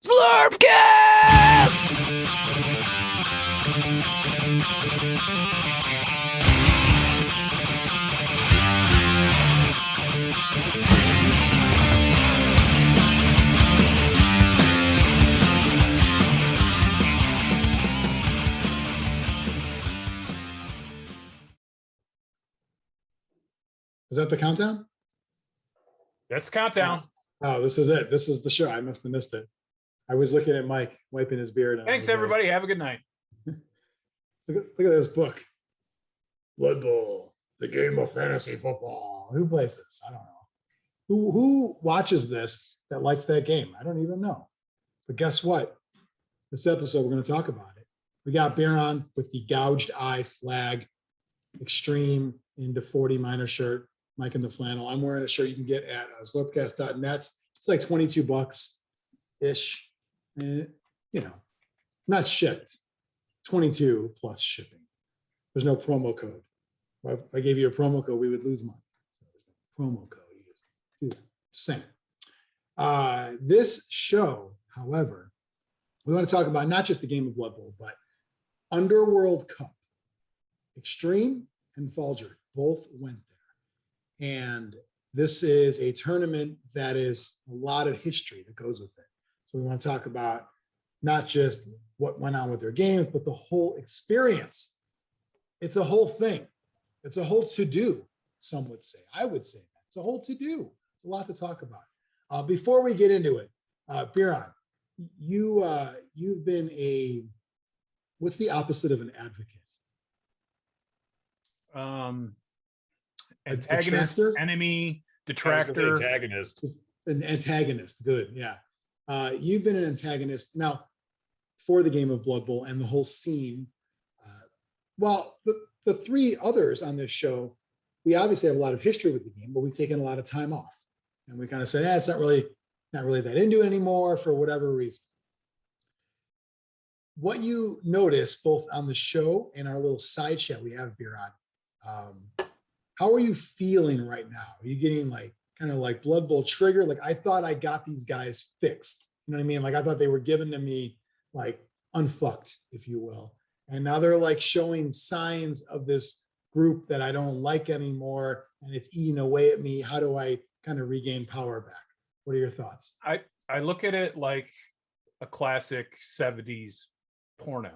Zlurpcast! Is that the countdown? That's countdown. Oh, this is it. This is the show. I must have missed it. I was looking at Mike wiping his beard. Thanks, everybody. Have a good night. Look at this book. Bloodbowl, the game of fantasy football. Who plays this? I don't know. Who watches this that likes that game? I don't even know. But guess what? This episode, we're going to talk about it. We got Biran with the gouged eye flag, extreme into 40 minor shirt, Mike in the flannel. I'm wearing a shirt you can get at Zlurpcast.net. It's like $22-ish. And, you know, not shipped. 22 plus shipping. There's no promo code. If I gave you a promo code, we would lose money. So there's no promo code. You just do that. Same. This show, however, we want to talk about not just the game of Bloodbowl, but Underworld Cup. Xtreme and Valdric both went there. And this is a tournament that is a lot of history that goes with it. So we want to talk about not just what went on with their games, but the whole experience. It's a whole thing. It's a whole to-do, some would say. I would say that. It's a whole to-do. It's a lot to talk about. Before we get into it, Biran, you've been what's the opposite of an advocate? Antagonist, enemy, detractor. Antagonist. An antagonist, good, yeah. You've been an antagonist now for the game of Blood Bowl and the whole scene. Well, the three others on this show, we obviously have a lot of history with the game, but we've taken a lot of time off. And we kind of said, it's not really that into it anymore for whatever reason. What you notice both on the show and our little side chat we have, Biran, how are you feeling right now? Are you getting kind of like Blood Bowl trigger? Like, I thought I got these guys fixed. You know what I mean? Like, I thought they were given to me like unfucked, if you will. And now they're like showing signs of this group that I don't like anymore, and it's eating away at me. How do I kind of regain power back? What are your thoughts? I look at it like a classic 70s porno.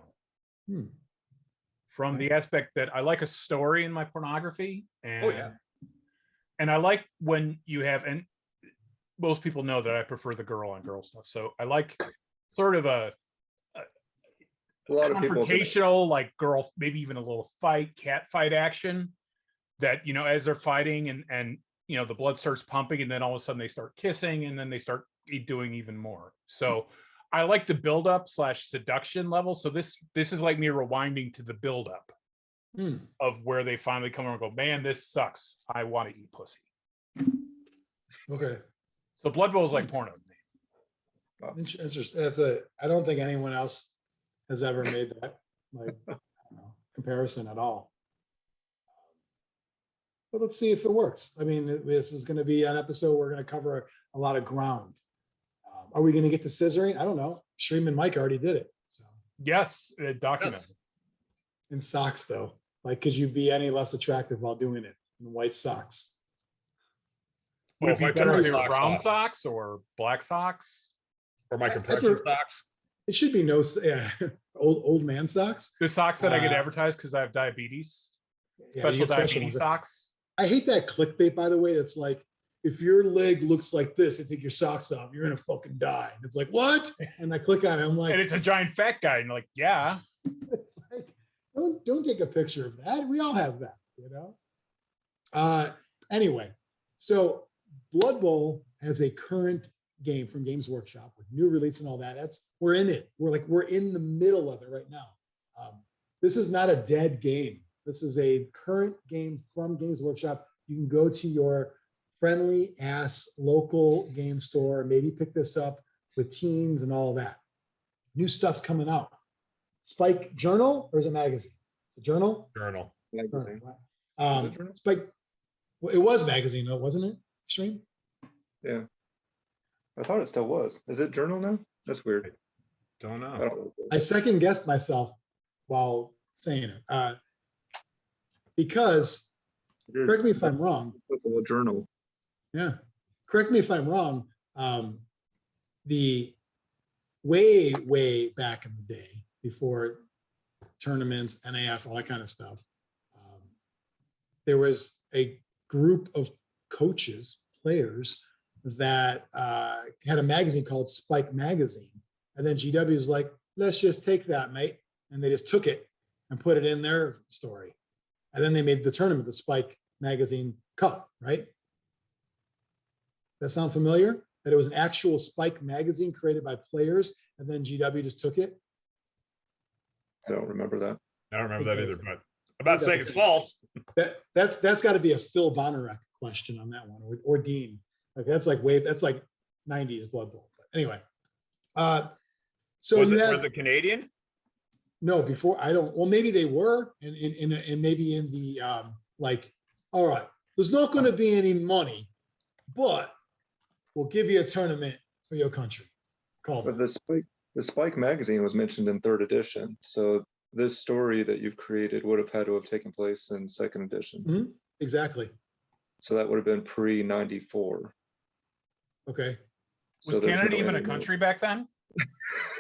From the aspect that I like a story in my pornography. And, and I like when you have, and most people know that I prefer the girl on girl stuff. So I like sort of a confrontational, like girl, maybe even a little cat fight action that, you know, as they're fighting and, you know, the blood starts pumping and then all of a sudden they start kissing and then they start doing even more. So I like the build-up / seduction level. So this is like me rewinding to the build-up of where they finally come over and go, man, this sucks. I want to eat pussy. Okay. So Blood Bowl is like porno to me. Interesting. I don't think anyone else has ever made that comparison at all. But let's see if it works. I mean, this is going to be an episode we're going to cover a lot of ground. Are we going to get to scissoring? I don't know. Xtreme and Mike already did it. So yes, documented. Yes. In socks, though. Like, could you be any less attractive while doing it in white socks? Would it be better if they were brown socks or black socks? Or my compression socks? It should be old man socks. The socks that I get advertised because I have diabetes. Special diabetes socks. I hate that clickbait, by the way. It's like, if your leg looks like this and take your socks off, you're gonna fucking die. And it's like, what? And I click on it, I'm like, and it's a giant fat guy, and you're like, yeah. It's like, don't take a picture of that. We all have that, you know. Anyway, so Blood Bowl has a current game from Games Workshop with new release and all that. We're in it. We're in the middle of it right now. This is not a dead game. This is a current game from Games Workshop. You can go to your friendly ass local game store, maybe pick this up with teams and all that. New stuff's coming out. Spike Journal, or is it magazine? The Journal? Journal. Magazine. Spike, well, it was magazine though, wasn't it? Xtreme? Yeah. I thought it still was. Is it Journal now? That's weird. Don't I know. don't, I second guessed myself while saying it. Because, correct me if I'm wrong. Football Journal. Yeah. Correct me if I'm wrong. The way back in the day, before tournaments, NAF, all that kind of stuff, there was a group of coaches, players that had a magazine called Spike Magazine. And then GW was like, let's just take that, mate. And they just took it and put it in their story. And then they made the tournament, the Spike Magazine Cup, right? That sound familiar? That it was an actual Spike magazine created by players, and then GW just took it? I don't remember that. I don't remember that either, Because- but I'm not saying it's false. That's got to be a Phil Bonarek question on that one, or Dean. Like that's like 90s Blood Bowl. But anyway, so Was you it had, for the Canadian? no, before I don't. Well, maybe they were, and maybe in the like, all right, there's not going to be any money, but we'll give you a tournament for your country. Called But the Spike magazine was mentioned in 3rd edition. So this story that you've created would have had to have taken place in 2nd edition. exactly. So that would have been pre-94. Okay, So Was there's Canada no even a internet. country back then?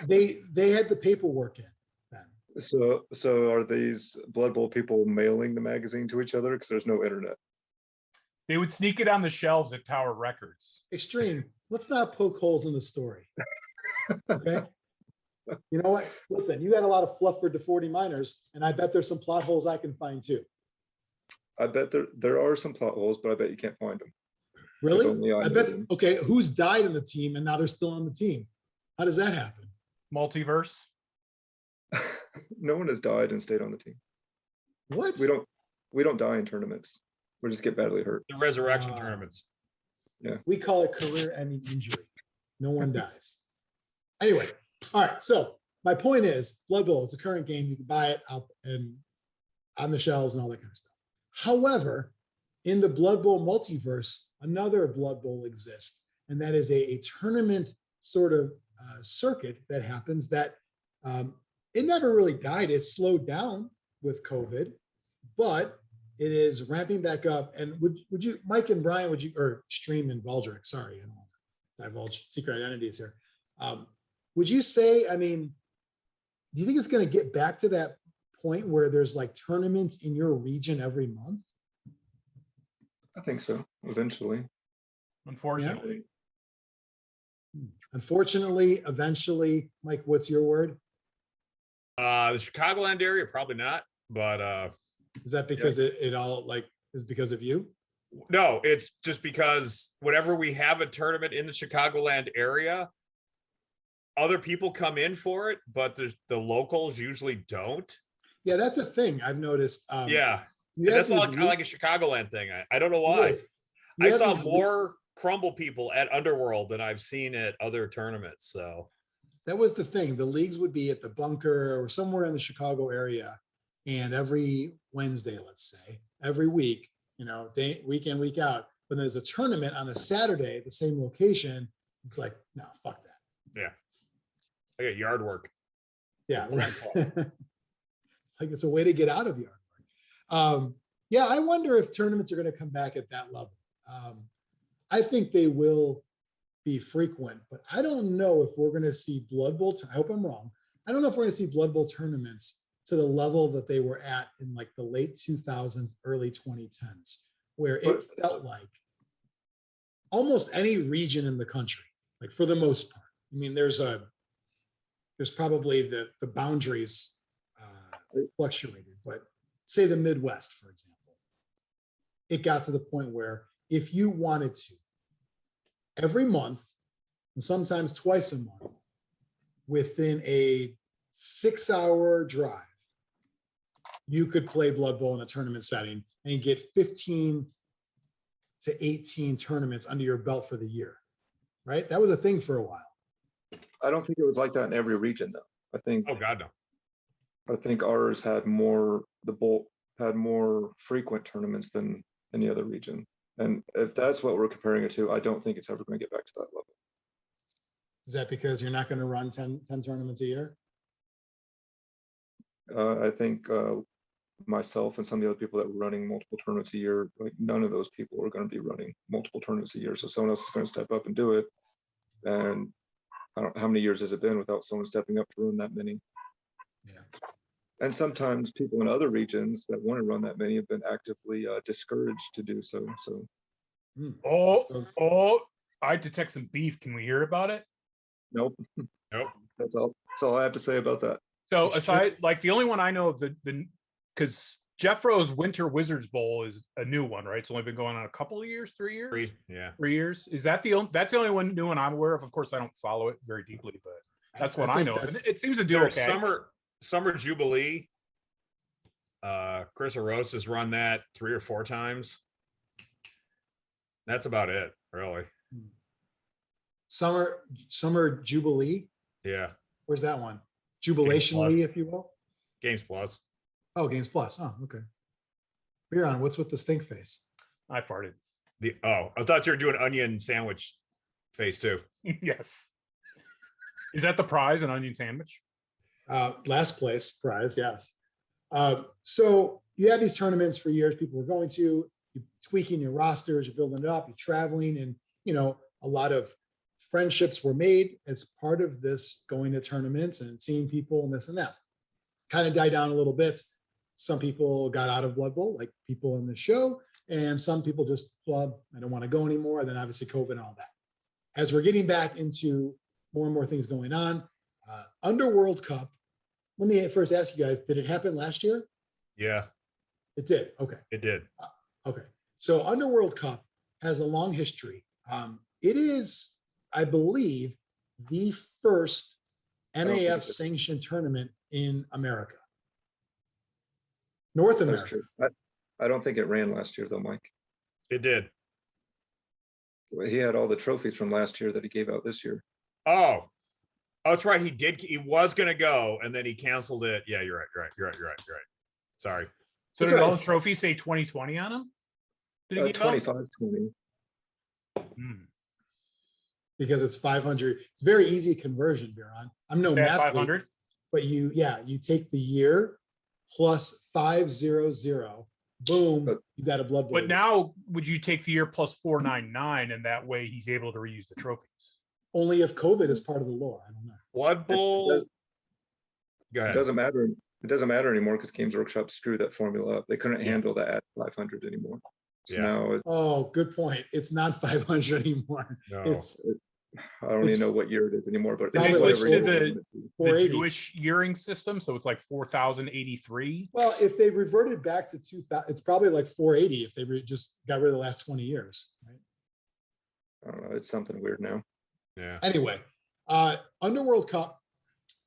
they had the paperwork in then. So are these Blood Bowl people mailing the magazine to each other because there's no internet? They would sneak it on the shelves at Tower Records. Extreme. Let's not poke holes in the story. Okay. You know what? Listen, you had a lot of fluff for the 40 miners, and I bet there's some plot holes I can find too. I bet there are some plot holes, but I bet you can't find them. Really? only I I know bet. them. Okay, who's died in the team and now they're still on the team? How does that happen? Multiverse. No one has died and stayed on the team. What? We don't die in tournaments. We just get badly hurt. The resurrection Ah. tournaments. We call it career-ending injury. No one dies. Anyway, all right. So my point is, Blood Bowl, it's a current game. You can buy it up and on the shelves and all that kind of stuff. However, in the Blood Bowl multiverse, another Blood Bowl exists, and that is a tournament sort of circuit that happens that it never really died. It slowed down with COVID, but it is ramping back up. And would you, Mike and Brian, or Xtreme and Valdric, sorry, I don't want to divulge secret identities here. Would you say, I mean, do you think it's going to get back to that point where there's like tournaments in your region every month? I think so. Eventually. Unfortunately. Unfortunately, eventually. Mike, what's your word? The Chicagoland area, probably not, but Is that because it all like is because of you? no, it's just because whenever we have a tournament in the Chicagoland area, other people come in for it, but the locals usually don't. Yeah, that's a thing I've noticed. Yeah, you and have that's not these kind of like a Chicagoland thing. I don't know why. you I have saw these more Crumble people at Underworld than I've seen at other tournaments. So that was the thing. The leagues would be at the bunker or somewhere in the Chicago area. And every Wednesday, let's say, every week, week in, week out, when there's a tournament on a Saturday at the same location, it's like, no, fuck that. yeah, I got yard work. Yeah, right. It's like it's a way to get out of yard work. Yeah, I wonder if tournaments are going to come back at that level. I think they will be frequent, but I don't know if we're going to see Blood Bowl. I hope I'm wrong. I don't know if we're going to see Blood Bowl tournaments to the level that they were at in like the late 2000s, early 2010s, where it felt like almost any region in the country, like for the most part. I mean, there's probably the boundaries fluctuated, but say the Midwest, for example, it got to the point where if you wanted to, every month, and sometimes twice a month, within a 6-hour drive, you could play Blood Bowl in a tournament setting and get 15 to 18 tournaments under your belt for the year, right? That was a thing for a while. I don't think it was like that in every region, though. I think Oh God, no. ours had more. The Bowl had more frequent tournaments than any other region. And if that's what we're comparing it to, I don't think it's ever going to get back to that level. Is that because you're not going to run 10 tournaments a year? I think myself and some of the other people that were running multiple tournaments a year, like none of those people are going to be running multiple tournaments a year. So someone else is going to step up and do it. And I don't how many years has it been without someone stepping up to run that many? Yeah. And sometimes people in other regions that want to run that many have been actively discouraged to do so. So I detect some beef. Can we hear about it? nope, Nope. that's all I have to say about that. So aside, like the only one I know of the because Jeffro's Winter Wizards Bowl is a new one, right? It's only been going on a couple of years, 3 years. 3 years. Is that that's the only one new one I'm aware of? Of course, I don't follow it very deeply, but that's what I know. And it seems to do There's okay. Summer Jubilee. Chris Aros has run that 3 or 4 times. That's about it, really. Summer Jubilee. Yeah. Where's that one? Jubilation Lee, if you will. Games Plus. Oh, Games Plus. Oh, okay. Biran, what's with the stink face? I farted. I thought you were doing onion sandwich face too. Yes. Is that the prize, an onion sandwich? Last place prize, yes. So you had these tournaments for years. People were going to, you're tweaking your rosters, you're building it up, you're traveling, and a lot of friendships were made as part of this, going to tournaments and seeing people and this and that. Kind of died down a little bit. Some people got out of Blood Bowl, like people in the show, and some people just, well, I don't want to go anymore. And then obviously COVID and all that. As we're getting back into more and more things going on, Underworld Cup. Let me first ask you guys, did it happen last year? Yeah. It did. Okay. It did. Okay. So Underworld Cup has a long history. It is, I believe, the first NAF sanctioned tournament in America. North America. I don't think it ran last year though, Mike. It did. He had all the trophies from last year that he gave out this year. Oh, that's right. He did. He was going to go, and then he canceled it. Yeah, you're right. You're right. Sorry. So did all the trophies say 2020 on them? 25-20. Because it's 500. It's very easy conversion, Biran. I'm no math 500, but you take the year plus 500. Boom, you got a Blood Bowl. But now, would you take the year plus 499, and that way he's able to reuse the trophies? Only if COVID is part of the lore. I don't know. Blood Bowl. Go ahead. It doesn't matter. It doesn't matter anymore because Games Workshop screwed that formula up. They couldn't handle that at 500 anymore. So now good point. It's not 500 anymore. No. I don't even know what year it is anymore, but they switched to the Jewish yearing system, so it's like 4,083. Well, if they reverted back to 2000, it's probably like 480 if they just got rid of the last 20 years. Right? I don't know. It's something weird now. Yeah. Anyway, Underworld Cup.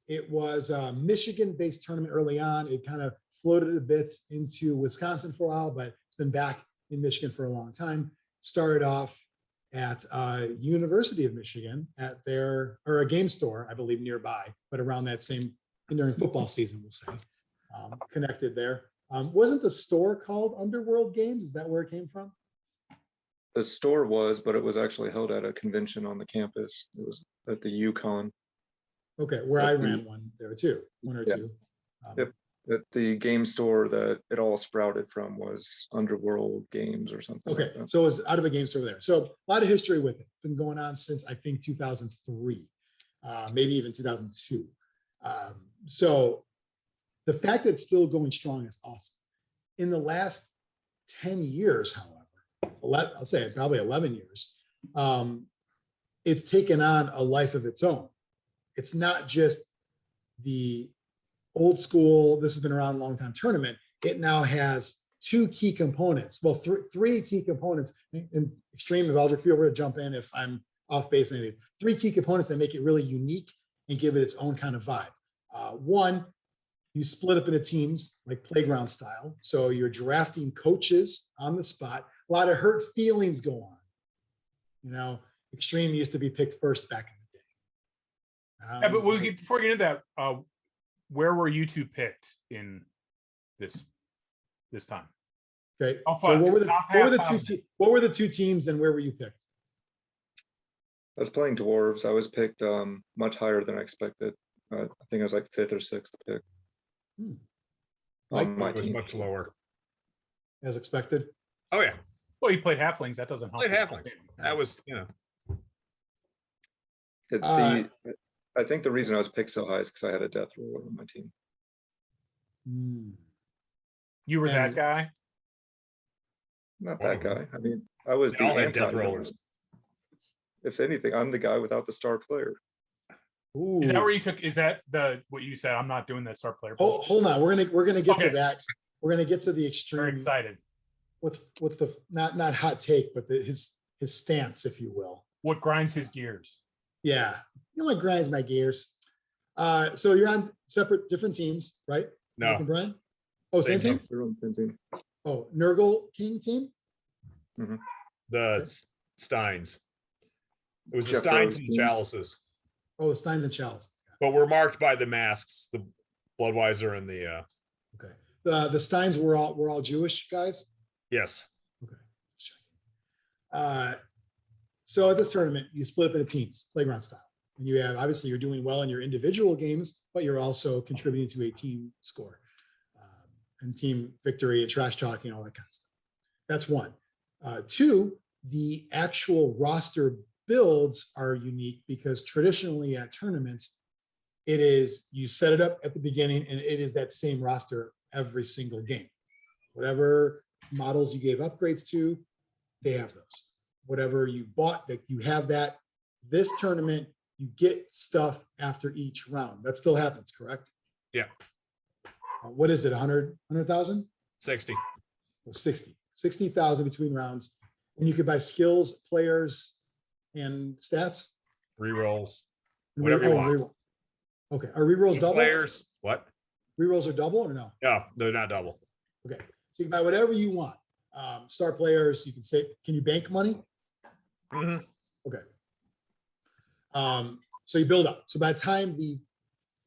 It was a Michigan-based tournament early on. It kind of floated a bit into Wisconsin for a while, but it's been back in Michigan for a long time. Started off at University of Michigan at a game store, I believe, nearby, but around that same during football season, we'll say, connected there. Wasn't the store called Underworld Games? Is that where it came from? The store was, but it was actually held at a convention on the campus. It was at the UConn. Okay, where I ran one there too, one or two. Yep. At the game store that it all sprouted from was Underworld Games or something. Okay, like so it was out of a game store there. So a lot of history with it. Been going on since I think 2003, maybe even 2002. So the fact that it's still going strong is awesome. In the last 10 years, however, I'll say probably 11 years, it's taken on a life of its own. It's not just the old school, this has been around a long time tournament. It now has two key components. Well, three key components. And Xtreme and Valdric, feel free to jump in if I'm off base. Anything. Three key components that make it really unique and give it its own kind of vibe. One, you split up into teams like playground style. So you're drafting coaches on the spot. A lot of hurt feelings go on. Xtreme used to be picked first back in the day. Yeah, but before we get into that, where were you two picked in this time? Okay. So what were the two teams and where were you picked? I was playing dwarves. I was picked much higher than I expected. I think I was like 5th or 6th pick Like on my It was team. much lower. as expected. Oh yeah, Well, you played halflings. That doesn't help. played you. halflings. That was, I think the reason I was picked so high is because I had a death roller on my team. You were that And- guy. Not that guy. I mean, I was They the all had death anti rollers. If anything, I'm the guy without the star player. Ooh. Is that where you took? Is that what you said? I'm not doing that star player. Oh, hold on. We're gonna get to Okay. that. We're gonna get to the Very extreme. excited. What's the not hot take, but his stance, if you will. What grinds his gears? Yeah, you know what grinds my gears. So you're on different teams, right? Mike No, and Brian. Oh, same Same team. We're on the same team. Oh, Nurgle King team. the Steins. It was the Jeff Steins Rose and team. Chalices, Oh, the Steins and Chalice. but we're marked by the masks, the Bloodweiser and the Okay. The Steins were all Jewish guys. yes. So at this tournament, you split up into teams, playground style, and you have obviously you're doing well in your individual games, but you're also contributing to a team score and team victory and trash talking, all that kind of stuff. That's one. Two, the actual roster builds are unique because traditionally at tournaments, it is you set it up at the beginning and it is that same roster every single game. Whatever models you gave upgrades to, they have those. Whatever you bought, that you have that. This tournament, you get stuff after each round. That still happens, correct? Yeah. What is it, 100,000? 60. 60,000 between rounds. And you could buy skills, players, and stats. Rerolls. And Whatever you oh, want. reroll. Okay, are rerolls double? Players. What? Rerolls are double or no? No, they're not double. Okay, so you can buy whatever you want. Star players, you can say, can you bank money? Mhm. Okay. So you build up. So by the time the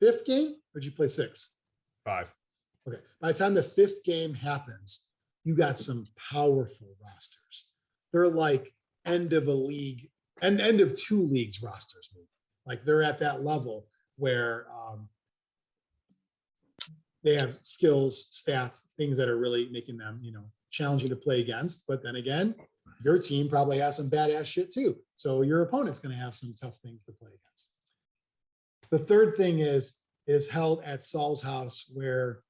5th game, or did you play 6? 5. Okay. By the time the 5th game happens, you got some powerful rosters. They're like end of a league and end of 2 leagues rosters. Like they're at that level where they have skills, stats, things that are really making them, challenging to play against. But then again, your team probably has some badass shit too. So your opponent's going to have some tough things to play against. The third thing is held at Saul's house, where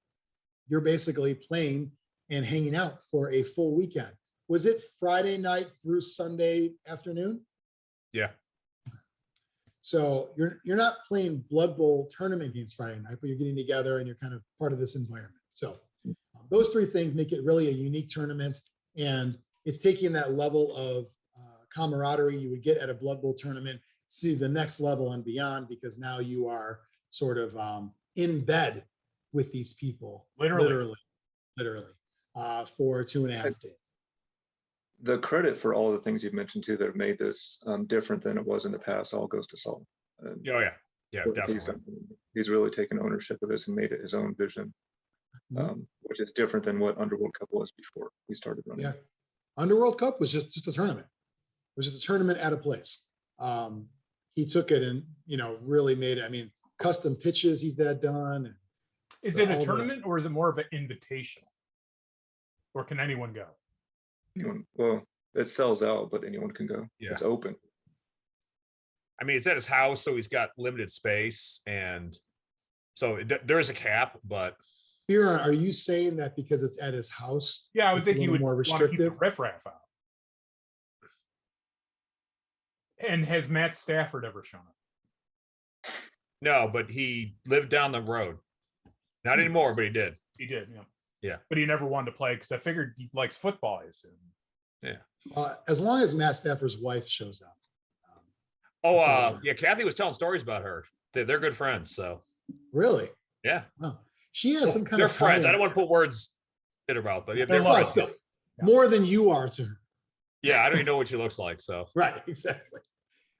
you're basically playing and hanging out for a full weekend. Was it Friday night through Sunday afternoon? Yeah. So you're not playing Blood Bowl tournament games Friday night, but you're getting together and you're kind of part of this environment. So those 3 things make it really a unique tournament, and it's taking that level of camaraderie you would get at a Blood Bowl tournament to the next level and beyond, because now you are sort of in bed with these people, literally for 2.5 days. The credit for all the things you've mentioned too that have made this different than it was in the past all goes to Saul. And Oh yeah. Yeah, what definitely. he's really taken ownership of this and made it his own vision, which is different than what Underworld Cup was before we started running. Yeah. Underworld Cup was just a tournament. It was just a tournament at a place. He took it and, really made it. I mean, custom pitches he's had done. Is it a tournament or is it more of an invitational? Or can anyone go? Well, it sells out, but anyone can go. Yeah. It's open. I mean, it's at his house, so he's got limited space, and so there is a cap, but Biran, are you saying that because it's at his house? Yeah, I would it's a think he little would more want to keep the restrictive? riffraff out. And has Matt Stafford ever shown up? no, but he lived down the road. Not anymore, but he did. He did, yeah. Yeah. But he never wanted to play because I figured he likes football, I assume. As long as Matt Stafford's wife shows up. Oh, That's all. yeah, Kathy was telling stories about her. They're good friends, so Really? yeah. Wow. She has some kind They're of friends. I tie-in. don't want to put words in her mouth, but yeah, they're They're Well, friends. still, more than you are to her. Yeah, I don't even know what she looks like, so Right, exactly.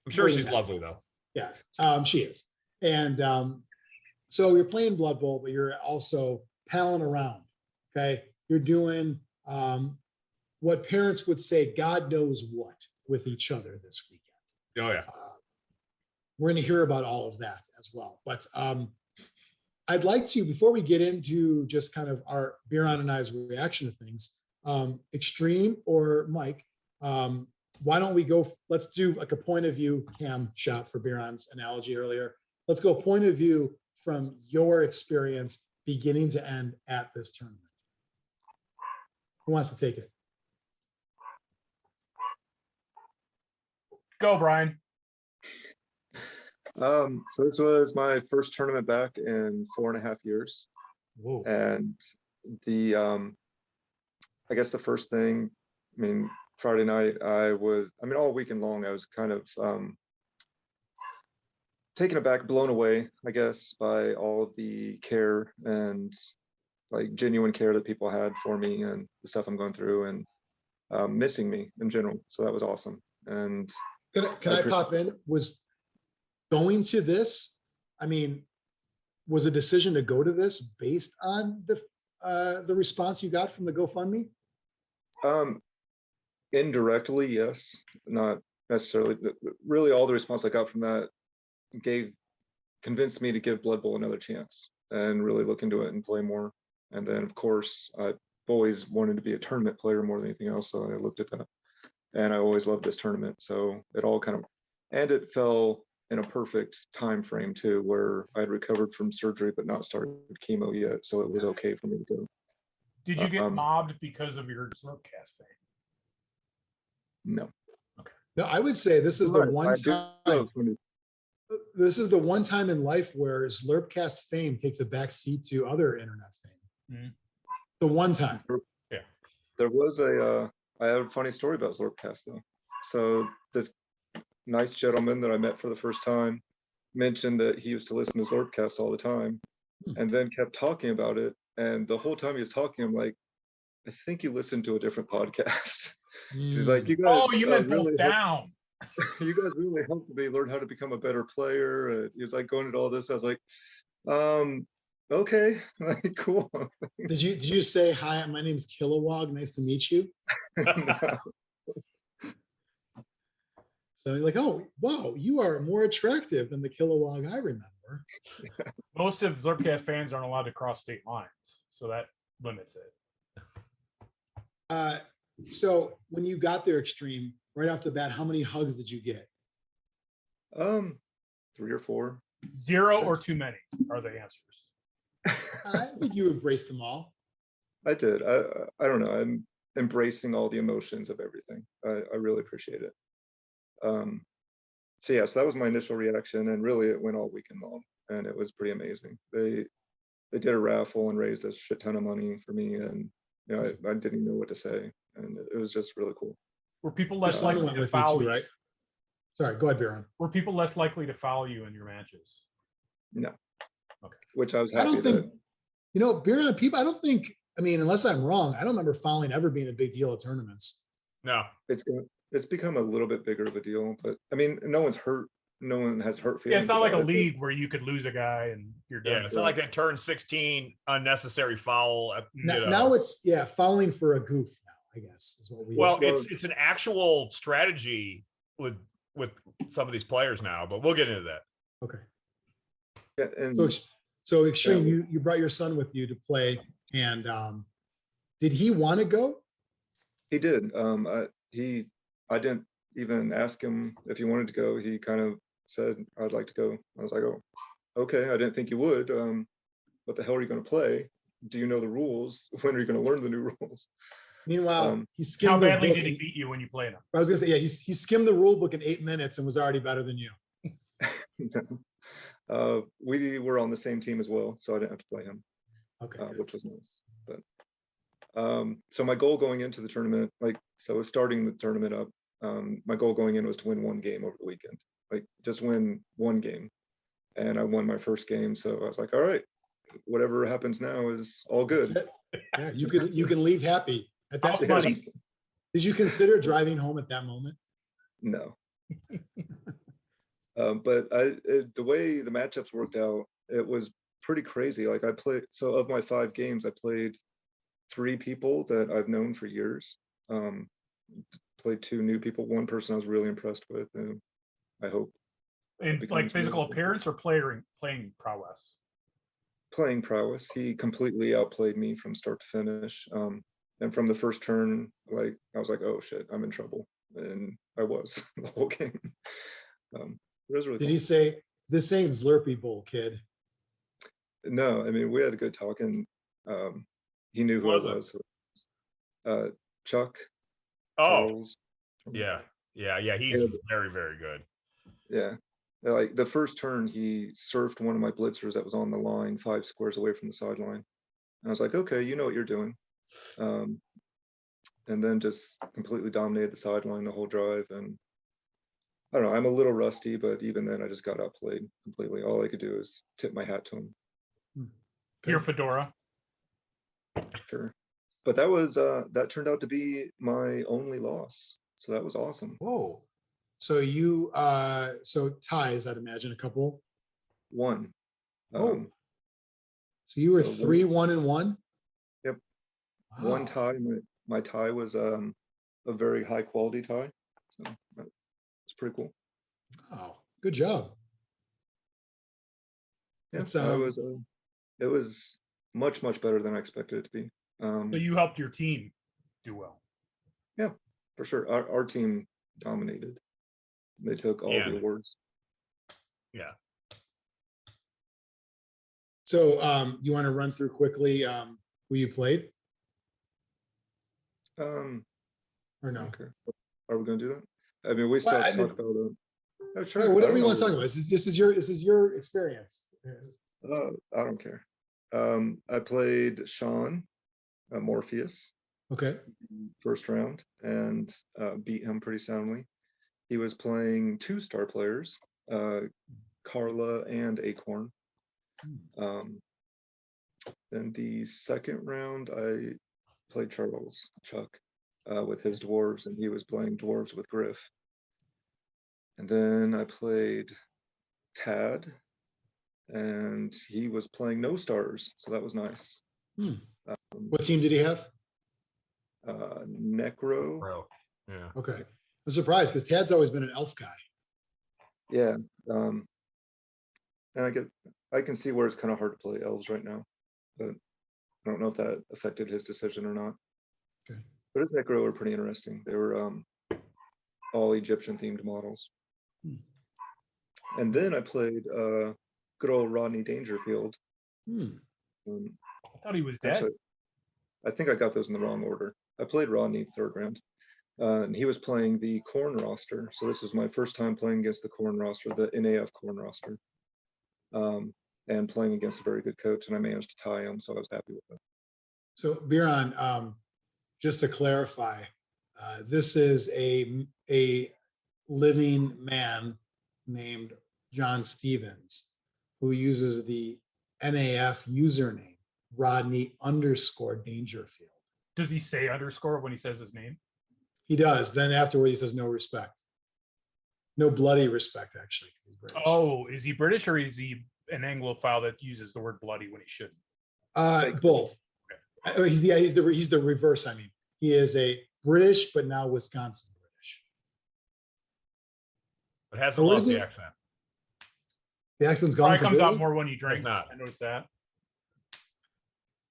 I'm sure More than she's that. lovely though. Yeah, she is. And so you're playing Blood Bowl, but you're also palling around. Okay. You're doing what parents would say, God knows what, with each other this weekend. Oh yeah. we're going to hear about all of that as well. But I'd like to, before we get into just kind of our Biran and I's reaction to things, Xtreme or Mike, why don't we go, let's do like a point of view cam shot for Biran's analogy earlier. Let's go point of view from your experience beginning to end at this tournament. Who wants to take it? Go, Brian. So this was my first tournament back in 4.5 years. Whoa. And the, I guess the first thing, I mean, Friday night, all weekend long, I was kind of taken aback, blown away, I guess, by all of the care and like genuine care that people had for me and the stuff I'm going through and missing me in general. So that was awesome. And Can I pop in? Was going to this, I mean, was a decision to go to this based on the response you got from the GoFundMe? Indirectly, yes, not necessarily. Really, all the response I got from that convinced me to give Bloodbowl another chance and really look into it and play more. And then, of course, I've always wanted to be a tournament player more than anything else, so I looked at that. And I always loved this tournament, so it all kind of, and it fell in a perfect time frame too, where I had recovered from surgery but not started chemo yet, so it was okay for me to go. Did you get mobbed because of your Zlurpcast fame? No. Okay. No, I would say this is the one time. This is the one time in life where Zlurpcast fame takes a back seat to other internet fame. Mm-hmm. The one time. Yeah. There was I have a funny story about Zlurpcast though. So this nice gentleman that I met for the first time mentioned that he used to listen to Zlurpcast all the time and then kept talking about it. And the whole time he was talking, I'm like, I think you listened to a different podcast. He's like, you guys, you meant really both down. You guys really helped me learn how to become a better player. And he was like going into all this. I was like, okay, cool. Did you say, hi, my name's Kilowog, nice to meet you? No. So you're like, oh, wow, you are more attractive than the Kilowog I remember. Most of Zlurpcast fans aren't allowed to cross state lines, so that limits it. So when you got there, Xtreme, right off the bat, how many hugs did you get? 3 or 4. 0 or too many are the answers. I think you embraced them all. I did. I don't know. I'm embracing all the emotions of everything. I really appreciate it. So yeah, so that was my initial reaction, and really it went all weekend long, and it was pretty amazing. They did a raffle and raised a shit ton of money for me, and you know, I didn't even know what to say, and it was just really cool. Were people less likely to follow you? Right? Sorry, go ahead, Biran. Were people less likely to follow you in your matches? No. Okay. Which I was happy. I don't think, you know, Biran, people, I don't think, I mean, unless I'm wrong, I don't remember following ever being a big deal at tournaments. No. It's become a little bit bigger of a deal, but I mean, no one's hurt. No one has hurt feelings. Yeah, it's not like a league where you could lose a guy and you're done. Yeah, it's not like that turn 16 unnecessary foul. Now it's fouling for a goof now, I guess is what we. Well, it's an actual strategy with some of these players now, but we'll get into that. Okay. Yeah, and so Xtreme, you brought your son with you to play, and did he want to go? He did. I didn't even ask him if he wanted to go. He kind of said, I'd like to go. I was like, oh, okay. I didn't think you would. What the hell are you going to play? Do you know the rules? When are you going to learn the new rules? Meanwhile, he skimmed how badly the book. Did he beat you when you played him? I was going to say, yeah, he skimmed the rule book in 8 minutes and was already better than you. We were on the same team as well, so I didn't have to play him, okay, which was nice. But so my goal going into the tournament, starting the tournament up, my goal going in was to win 1 game over the weekend, just win 1 game, and I won my first game. So I was like, all right, whatever happens now is all good. Yeah, you can leave happy at that money. Did you consider driving home at that moment? No. But the way the matchups worked out, it was pretty crazy. Like so of my 5 games, I played 3 people that I've known for years. Played 2 new people. 1 person I was really impressed with, and I hope In like becomes physical more appearance or playing prowess? playing prowess. He completely outplayed me from start to finish. And from the first turn, like I was like, oh shit, I'm in trouble, and I was the whole game. It was really Did fun. he say, this ain't Zlurpy Bowl, kid? No, I mean we had a good talk, and he knew who I Was it? was. So, Chuck Oh, Charles. yeah. He's Yeah. very, very good. Yeah. Like the first turn, he surfed one of my blitzers that was on the line 5 squares away from the sideline. And I was like, okay, you know what you're doing. And then just completely dominated the sideline the whole drive. And I don't know, I'm a little rusty, but even then I just got outplayed completely. All I could do is tip my hat to him. Your fedora. Sure. But that turned out to be my only loss. So that was awesome. Whoa. So so ties, I'd imagine a couple. One. Oh. So you were so 3-1-1? Yep. Wow. One tie. My tie was a very high quality tie. So it's pretty cool. Wow. Good job. Yeah, It's, it was much better than I expected it to be. So you helped your team do well. Yeah, for sure. Our team dominated. They took all the awards. Yeah. So you want to run through quickly who you played? Or no? Okay. Are we going to do that? I mean, we still have to talk about it. Oh, sure. Right, whatever you want to talk about. This is your experience. I don't care. I played Sean Morpheus. Okay. First round, and beat him pretty soundly. He was playing 2 star players, Carla and Acorn. Then the second round, I played Chuck, with his dwarves, and he was playing dwarves with Griff. And then I played Tad, and he was playing no stars, so that was nice. What team did he have? Necro. Bro. Yeah. Okay. I'm surprised because Tad's always been an elf guy. Yeah. And I can see where it's kind of hard to play elves right now, but I don't know if that affected his decision or not. Okay. But his Necro were pretty interesting. They were all Egyptian themed models. And then I played good old Rodney Dangerfield. I thought he was dead. Actually, I think I got those in the wrong order. I played Rodney third round. And he was playing the Corn roster. So this was my first time playing against the Corn roster, the NAF Corn roster. And playing against a very good coach, and I managed to tie him, so I was happy with it. So Biran, just to clarify, this is a living man named John Stevens who uses the NAF username Rodney_Dangerfield. Does he say underscore when he says his name? He does. Then afterward, he says no respect. No bloody respect, actually. 'Cause he's British. Oh, is he British or is he an Anglophile that uses the word bloody when he shouldn't? Both. He's the reverse. I mean, he is a British, but now Wisconsin British. But hasn't What lost is the it? accent. The accent's gone. Probably comes out completely? more when you drink. not. I noticed that.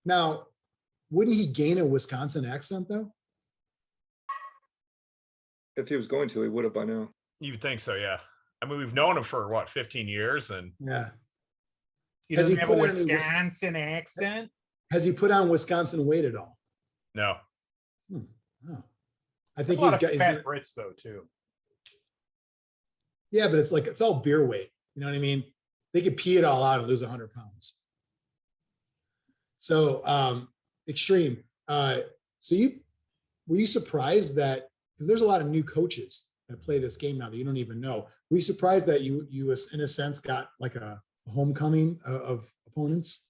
Now, wouldn't he gain a Wisconsin accent though? If he was going to, he would have by now. You would think so, yeah. I mean, we've known him for what, 15 years, and Yeah. He Has doesn't he have a put any Wisconsin accent. Has he put on Wisconsin weight at all? no. Oh. I There's think a lot he's of got. fat Brits though too. Yeah, but it's all beer weight. You know what I mean? They could pee it all out and lose 100 pounds. So extreme. So were you surprised that, because there's a lot of new coaches that play this game now that you don't even know. Were you surprised that you in a sense got like a homecoming of opponents?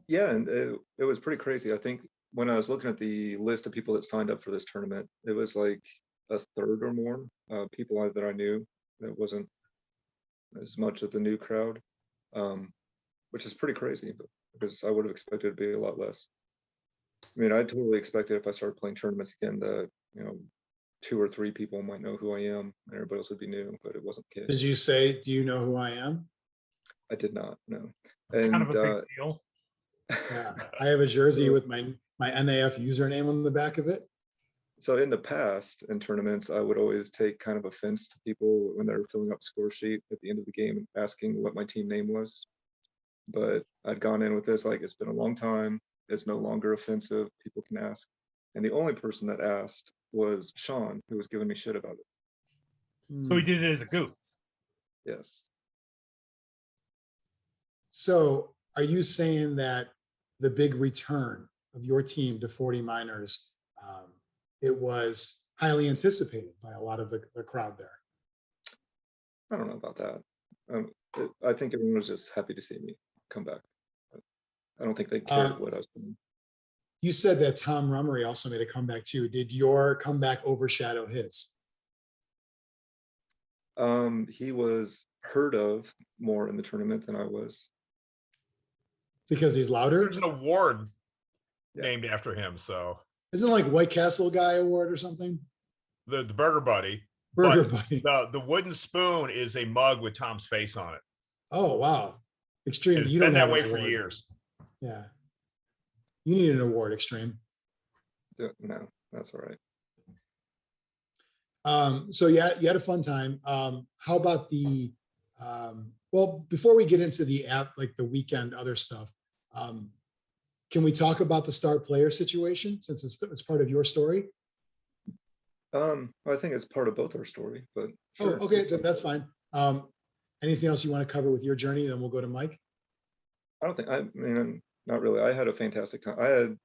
Yeah, and it was pretty crazy. I think when I was looking at the list of people that signed up for this tournament, it was like a third or more people that I knew. That wasn't as much of the new crowd, which is pretty crazy, but because I would have expected it to be a lot less. I mean, I totally expected if I started playing tournaments again that, 2 or 3 people might know who I am, and everybody else would be new, but it wasn't the Did case. you say, do you know who I am? I did not, no. Kind And of a big deal. Yeah, I have a jersey So- with my NAF username on the back of it. so in the past, in tournaments, I would always take kind of offense to people when they were filling out the score sheet at the end of the game and asking what my team name was. But I'd gone in with this, like, it's been a long time, it's no longer offensive, people can ask. And the only person that asked was Sean, who was giving me shit about it. So he did it as a goof. Yes. So are you saying that the big return of your team to 40 minors, it was highly anticipated by a lot of the crowd there? I don't know about that. I think everyone was just happy to see me come back. I don't think they cared what I was doing. You said that Tom Rummery also made a comeback too. Did your comeback overshadow his? He was heard of more in the tournament than I was. Because he's louder? There's an award Yeah. named after him. So Isn't it like White Castle Guy Award or something? the Burger Buddy. Burger But Buddy. the wooden spoon is a mug with Tom's face on it. Oh, wow. Extreme. It's You been don't that have way his for award. years. Yeah. You need an award, Extreme. No, that's all right. So yeah, you had a fun time. How about the, well, before we get into the app, like the weekend other stuff, can we talk about the star player situation since it's part of your story? I think it's part of both our story, but Oh, sure. okay, then that's fine. Anything else you want to cover with your journey? Then we'll go to Mike. I mean, not really. I had a fantastic time.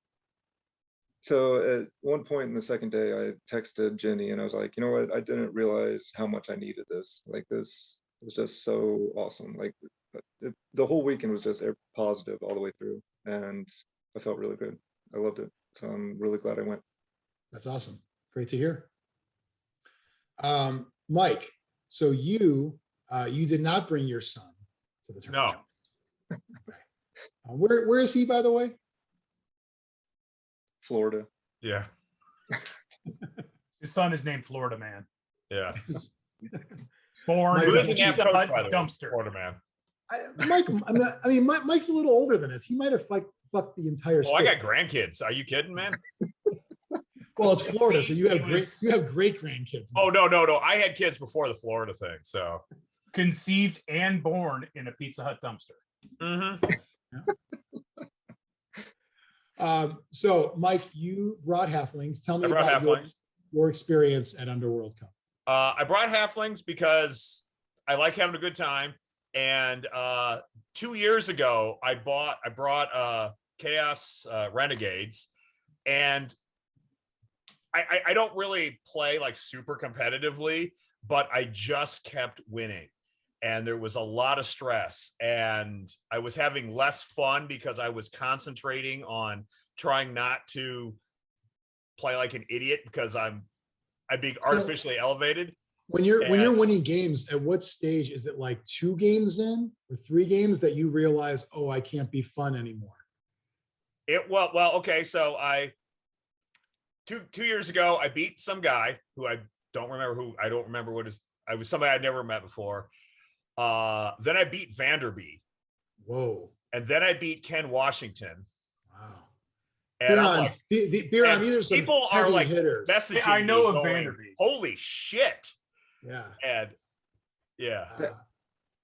So at one point in the second day, I texted Jenny and I was like, you know what? I didn't realize how much I needed this. Like, this was just so awesome. Like, the whole weekend was just positive all the way through, and I felt really good. I loved it. So I'm really glad I went. That's awesome. Great to hear. Mike, so you did not bring your son to the tournament. No. Where is he, by the way? Florida. Yeah. His son is named Florida Man. Yeah. Born Mike, in Who a doesn't Pizza have coach, Hut by the way? dumpster. Florida man. Mike, Mike's a little older than us. He might have fucked the entire Oh, state. I got grandkids. Are you kidding, man? Well, it's Florida, so you have He was- great grandkids. Oh, no. I had kids before the Florida thing. So. Conceived and born in a Pizza Hut dumpster. Mhm. So, Mike, you brought halflings. Tell me I brought about halflings. your experience at Underworld Cup. I brought halflings because I like having a good time. And 2 years ago, I brought Chaos Renegades, and I don't really play like super competitively, but I just kept winning. And there was a lot of stress, and I was having less fun because I was concentrating on trying not to play like an idiot because I'm being artificially elevated. When you're winning games, at what stage is it? Like 2 games in or 3 games that you realize, oh, I can't be fun anymore? Okay. So two years ago, I beat some guy who I don't remember I was somebody I'd never met before. Then I beat Vanderbeek, Whoa. and then I beat Ken Washington. Wow. And I'm Biran, like, Biran, these are some people are heavy like hitters. messaging I know me of going, Vanderbeek. holy shit. Yeah. And yeah.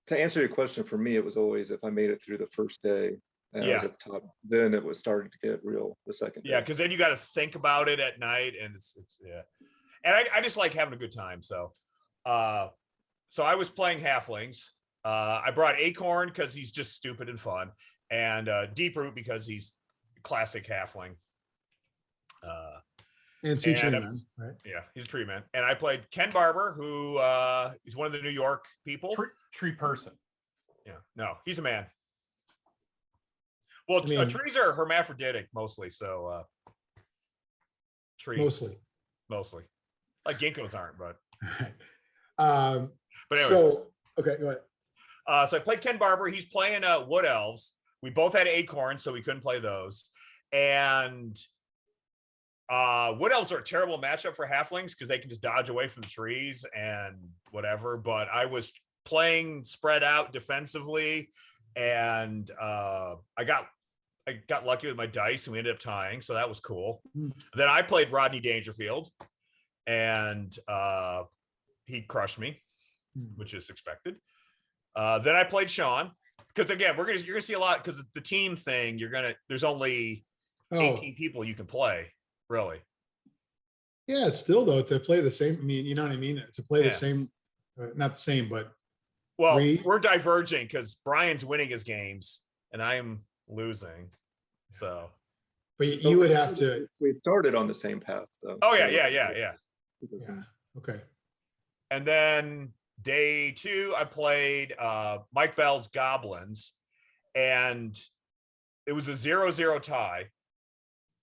To answer your question, for me, it was always if I made it through the first day and I was Yeah. at the top, then it was starting to get real the second day. Yeah, because then you got to think about it at night, and it's yeah. And I just like having a good time. So I was playing halflings. I brought Acorn because he's just stupid and fun, and Deep Root because he's classic halfling. And two tree men, right? Yeah, he's a tree man. And I played Ken Barber, who is one of the New York people. Tree person. Yeah, no, he's a man. Well, I mean- trees are hermaphroditic mostly, so tree Mostly. like ginkgos aren't, but All right. anyways. So, okay, go ahead. So I played Ken Barber. He's playing Wood Elves. We both had acorns, so we couldn't play those. And Wood elves are a terrible matchup for halflings because they can just dodge away from the trees and whatever. But I was playing spread out defensively, and I got lucky with my dice, and we ended up tying, so that was cool. Then I played Rodney Dangerfield, and he crushed me, which is expected. Then I played Sean, because again, you're gonna see a lot because the team thing. There's only 18 people you can play. Really? Yeah, it's still though to play the same. I mean, you know what I mean? To play the same, not the same, but we're diverging because Brian's winning his games and I'm losing. So, but you would have to. We started on the same path, though. Oh so yeah. Yeah. Okay. And then day 2, I played Mike Bell's Goblins, and it was a 0-0 tie.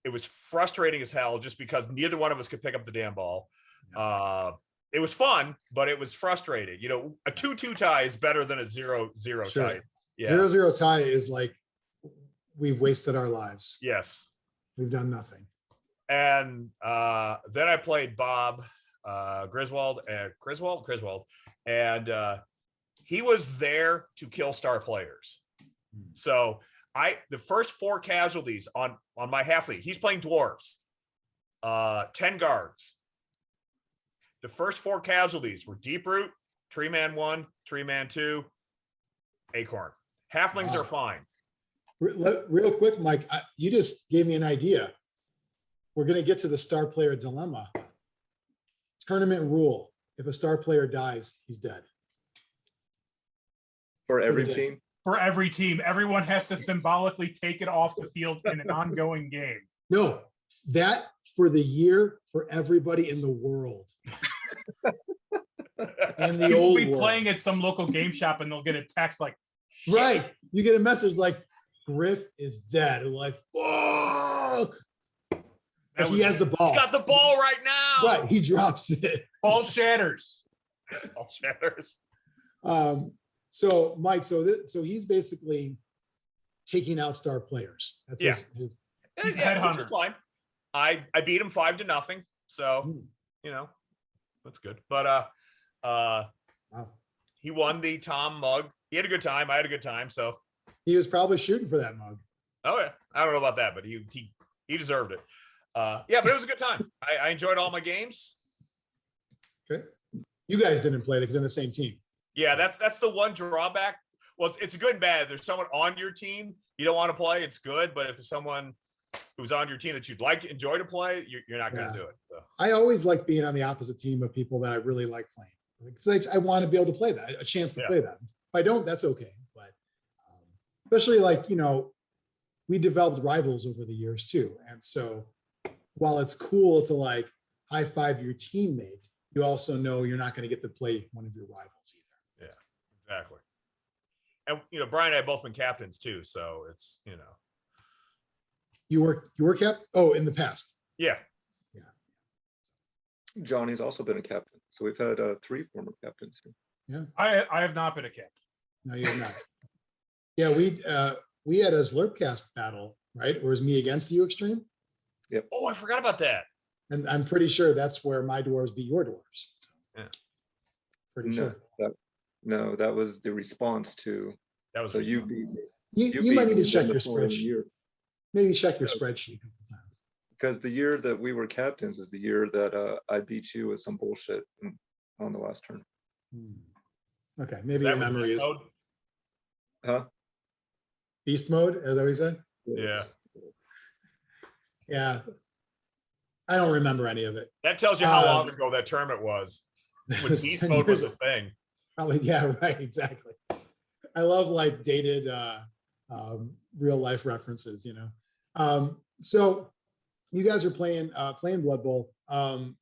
It was frustrating as hell just because neither one of us could pick up the damn ball. It was fun, but it was frustrating. You know, a 2-2 tie is better than a 0-0 tie. Yeah. 0-0 tie is like we've wasted our lives. Yes. We've done nothing. And then I played Bob Griswold, and he was there to kill star players. So the first 4 casualties on my halfling, he's playing dwarves, 10 guards. The first 4 casualties were Deep Root, Tree Man 1, Tree Man 2, Acorn. Halflings are fine. Real quick, Mike, you just gave me an idea. We're going to get to the star player dilemma. Tournament rule: if a star player dies, he's dead. For every team? For every team, everyone has to symbolically take it off the field in an ongoing game. No, that for the year for everybody in the world. And the You'll old be world. playing at some local game shop and they'll get a text like, "Shit." Right. You get a message like, Griff is dead. And like, fuck. But he has the ball. He's got the ball right now. Right. He drops it. Ball shatters. Ball shatters. So Mike, so he's basically taking out star players. That's his He's headhunter. headhunter. Fine. I beat him 5-0. So you know, that's good. But Wow. he won the Tom mug. He had a good time. I had a good time. So He was probably shooting for that mug. oh yeah, I don't know about that, but he deserved it. Yeah, but it was a good time. I enjoyed all my games. Okay. You guys didn't play because they're in the same team. Yeah, that's the one drawback. Well, it's good and bad. If there's someone on your team you don't want to play, it's good. But if there's someone who's on your team that you'd enjoy to play, you're not going to do it. So. I always like being on the opposite team of people that I really like playing. Because I want to be able to play that, a chance to play that. If I don't, that's okay. But especially like, you know, we developed rivals over the years too. And so while it's cool to like high five your teammate, you also know you're not going to get to play one of your rivals either. Yeah, exactly. And, you know, Brian and I have both been captains too. So it's, you know. You were cap? Oh, in the past. Yeah. Yeah. Johnny's also been a captain. So we've had 3 former captains here. Yeah. I have not been a captain. No, you're not. Yeah, we had a Zlurpcast battle, right? Or was me against you, Extreme? Oh, I forgot about that. And I'm pretty sure that's where my dwarves beat your dwarves. So, Yeah. Pretty No, sure. that was the response to. That was So you beat me. You might need to check in your the following spreadsheet. year. Maybe check your spreadsheet a couple times. Because the year that we were captains is the year that I beat you with some bullshit on the last turn. Okay, maybe that your was memory is mode? Huh? beast mode, as I always said. Yeah. Yeah. I don't remember any of it. That tells you how long ago that tournament was. When beast 10 mode was years a thing. Probably, yeah, right, exactly. I love like dated real life references, you know. So you guys are playing Blood Bowl. Do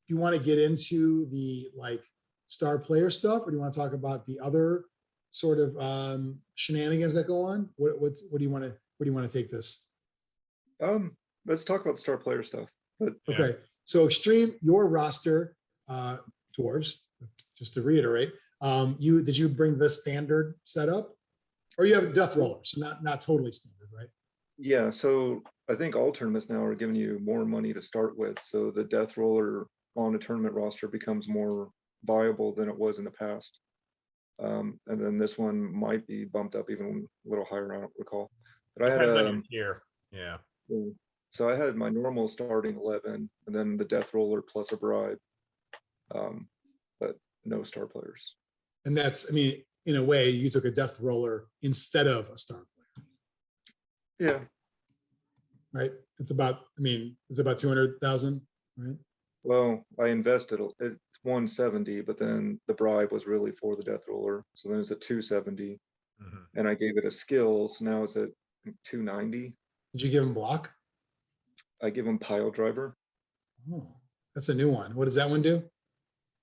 you want to get into the like star player stuff, or do you want to talk about the other sort of shenanigans that go on? What do you want to take this? Let's talk about the star player stuff. But Okay, so Extreme, your roster, dwarves, just to reiterate, did you bring this standard setup, or you have Death Roller, so not totally standard, right? yeah, so I think all tournaments now are giving you more money to start with, so the death roller on a tournament roster becomes more viable than it was in the past. And then this one might be bumped up even a little higher, I don't recall. But I had Depends on your tier. Yeah. so I had my normal starting 11, and then the death roller plus a bribe, but no star players. And that's, I mean, in a way, you took a death roller instead of a star player, Yeah. right? It's about, I mean, it's about 200,000, right? Well, I invested, it's 170, but then the bribe was really for the death roller. So then it's at 270, and I gave it a skill. So now it's at 290. Did you give him block? I give him pile driver. Oh, that's a new one. What does that one do?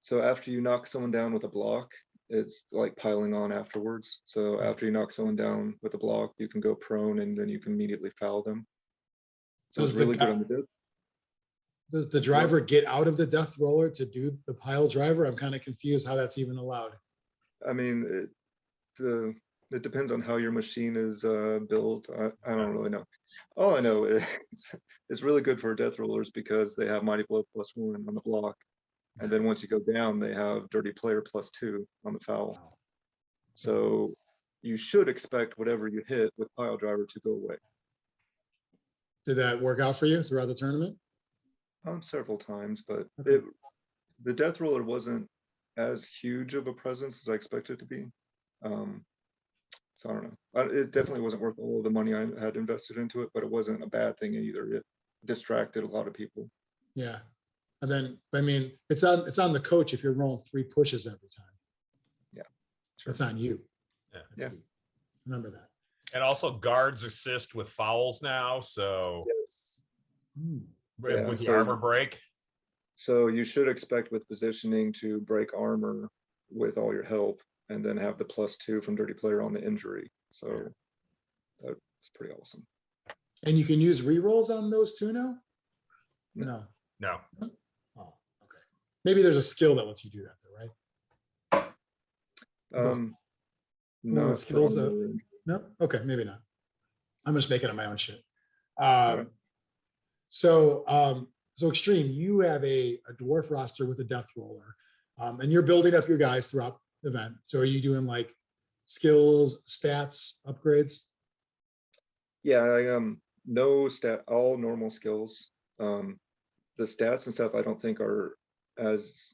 So after you knock someone down with a block, it's like piling on afterwards. So after you knock someone down with a block, you can go prone and then you can immediately foul them. So it's really good on the death. Does the driver get out of the death roller to do the pile driver? I'm kind of confused how that's even allowed. I mean, it depends on how your machine is built. I don't really know. All I know is it's really good for death rollers because they have Mighty Blow +1 on the block. And then once you go down, they have Dirty Player +2 on the foul. Wow. So you should expect whatever you hit with pile driver to go away. Did that work out for you throughout the tournament? Several times, but Okay. the death roller wasn't as huge of a presence as I expected it to be. So I don't know. It definitely wasn't worth all of the money I had invested into it, but it wasn't a bad thing either. It distracted a lot of people. Yeah. And then, I mean, it's on the coach if you're rolling 3 pushes every time. Yeah, sure. It's on you. Yeah. That's you. Remember that. And also guards assist with fouls now. So Yes. Yeah, with the so- armor break. So you should expect with positioning to break armor with all your help, and then have the +2 from Dirty Player on the injury. So that's pretty awesome. And you can use rerolls on those too now? No. No. Oh, okay. Maybe there's a skill that lets you do that, though, right? No, skills. No. Okay, maybe not. I'm just making up my own shit. So Extreme, you have a dwarf roster with a death roller, and you're building up your guys throughout the event. So are you doing like skills, stats, upgrades? Yeah, I no stat, all normal skills. The stats and stuff I don't think are as,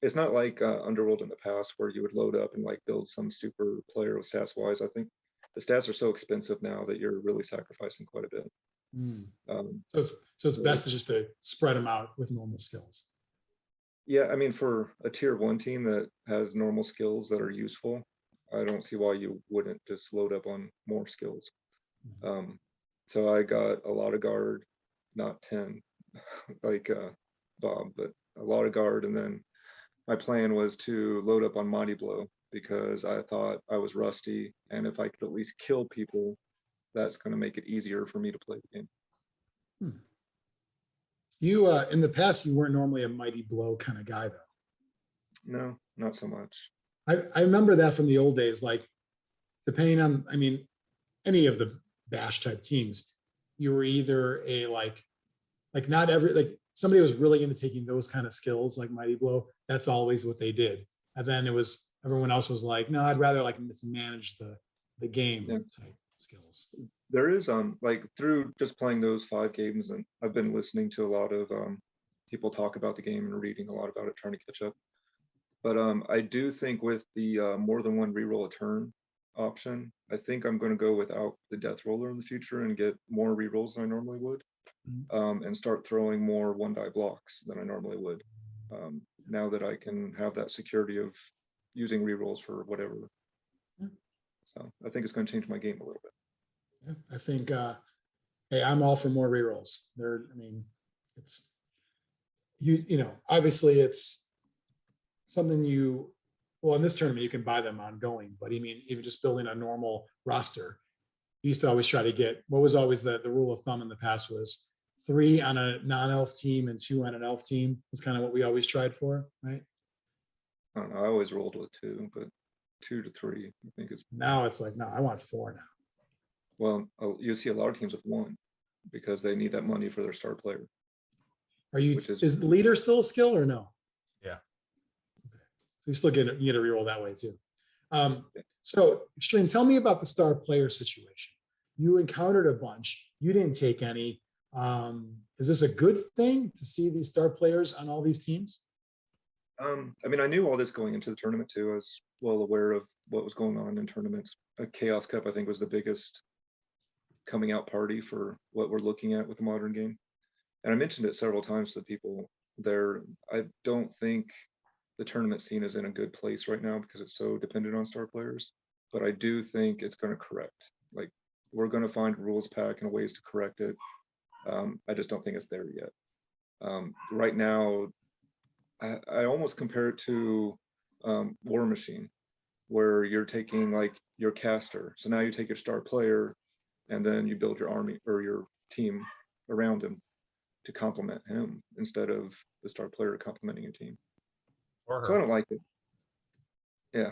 it's not like Underworld in the past where you would load up and like build some super player with stats wise. I think the stats are so expensive now that you're really sacrificing quite a bit. So it's best to just to spread them out with normal skills. Yeah, I mean, for a tier 1 team that has normal skills that are useful, I don't see why you wouldn't just load up on more skills. So I got a lot of guard, not 10 like Bob, but a lot of guard. And then my plan was to load up on Mighty Blow because I thought I was rusty. And if I could at least kill people, that's going to make it easier for me to play the game. You, in the past, you weren't normally a Mighty Blow kind of guy, though. No, not so much. I remember that from the old days, like depending on, I mean, any of the bash type teams, you were either a like not every, like somebody was really into taking those kind of skills like Mighty Blow. That's always what they did. And then it was, everyone else was like, no, I'd rather like mismanage the game type skills. There is like through just playing those 5 games, and I've been listening to a lot of people talk about the game and reading a lot about it, trying to catch up. But I do think with the more than one reroll a turn option, I think I'm going to go without the death roller in the future and get more rerolls than I normally would, and start throwing more 1-die blocks than I normally would. Now that I can have that security of using rerolls for whatever. So I think it's going to change my game a little bit. I think, hey, I'm all for more rerolls. I mean, it's, you know, obviously it's something well, in this tournament, you can buy them ongoing, but I mean, even just building a normal roster, you used to always try to get, what was always the rule of thumb in the past was 3 on a non-elf team and 2 on an elf team was kind of what we always tried for, right? I don't know. I always rolled with 2, but 2 to 3, I think is. Now it's like, no, I want 4 now. Well, you see a lot of teams with 1. because they need that money for their star player. Are you, Which is the leader still a skill or no? Yeah. So you still you get a reroll that way too. So Xtreme, tell me about the star player situation. You encountered a bunch, you didn't take any. Is this a good thing to see these star players on all these teams? I mean, I knew all this going into the tournament too. I was well aware of what was going on in tournaments. A Chaos Cup, I think, was the biggest coming out party for what we're looking at with the modern game. And I mentioned it several times to the people there. I don't think the tournament scene is in a good place right now because it's so dependent on star players. But I do think it's going to correct. Like, we're going to find rules pack and ways to correct it. I just don't think it's there yet. Right now, I almost compare it to War Machine, where you're taking like your caster. So now you take your star player and then you build your army or your team around him to complement him instead of the star player complementing your team. So I don't like it. Yeah,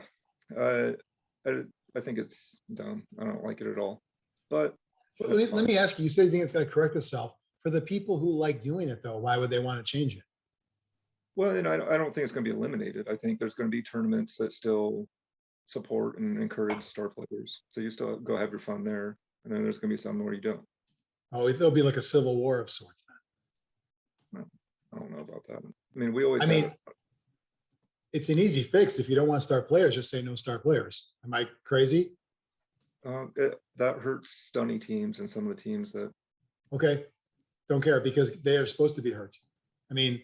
I think it's dumb. I don't like it at all. But Let me ask you, you said you think it's going to correct itself. For the people who like doing it though, why would they want to change it? Well, and I don't think it's going to be eliminated. I think there's going to be tournaments that still support and encourage star players. So you still go have your fun there. And then there's going to be some where you don't. Oh, there'll be like a civil war of sorts then. I don't know about that. I mean, we always I mean, it's an easy fix. If you don't want star players, just say no star players. Am I crazy? That hurts stunning teams and some of the teams that. Okay. Don't care because they are supposed to be hurt. I mean,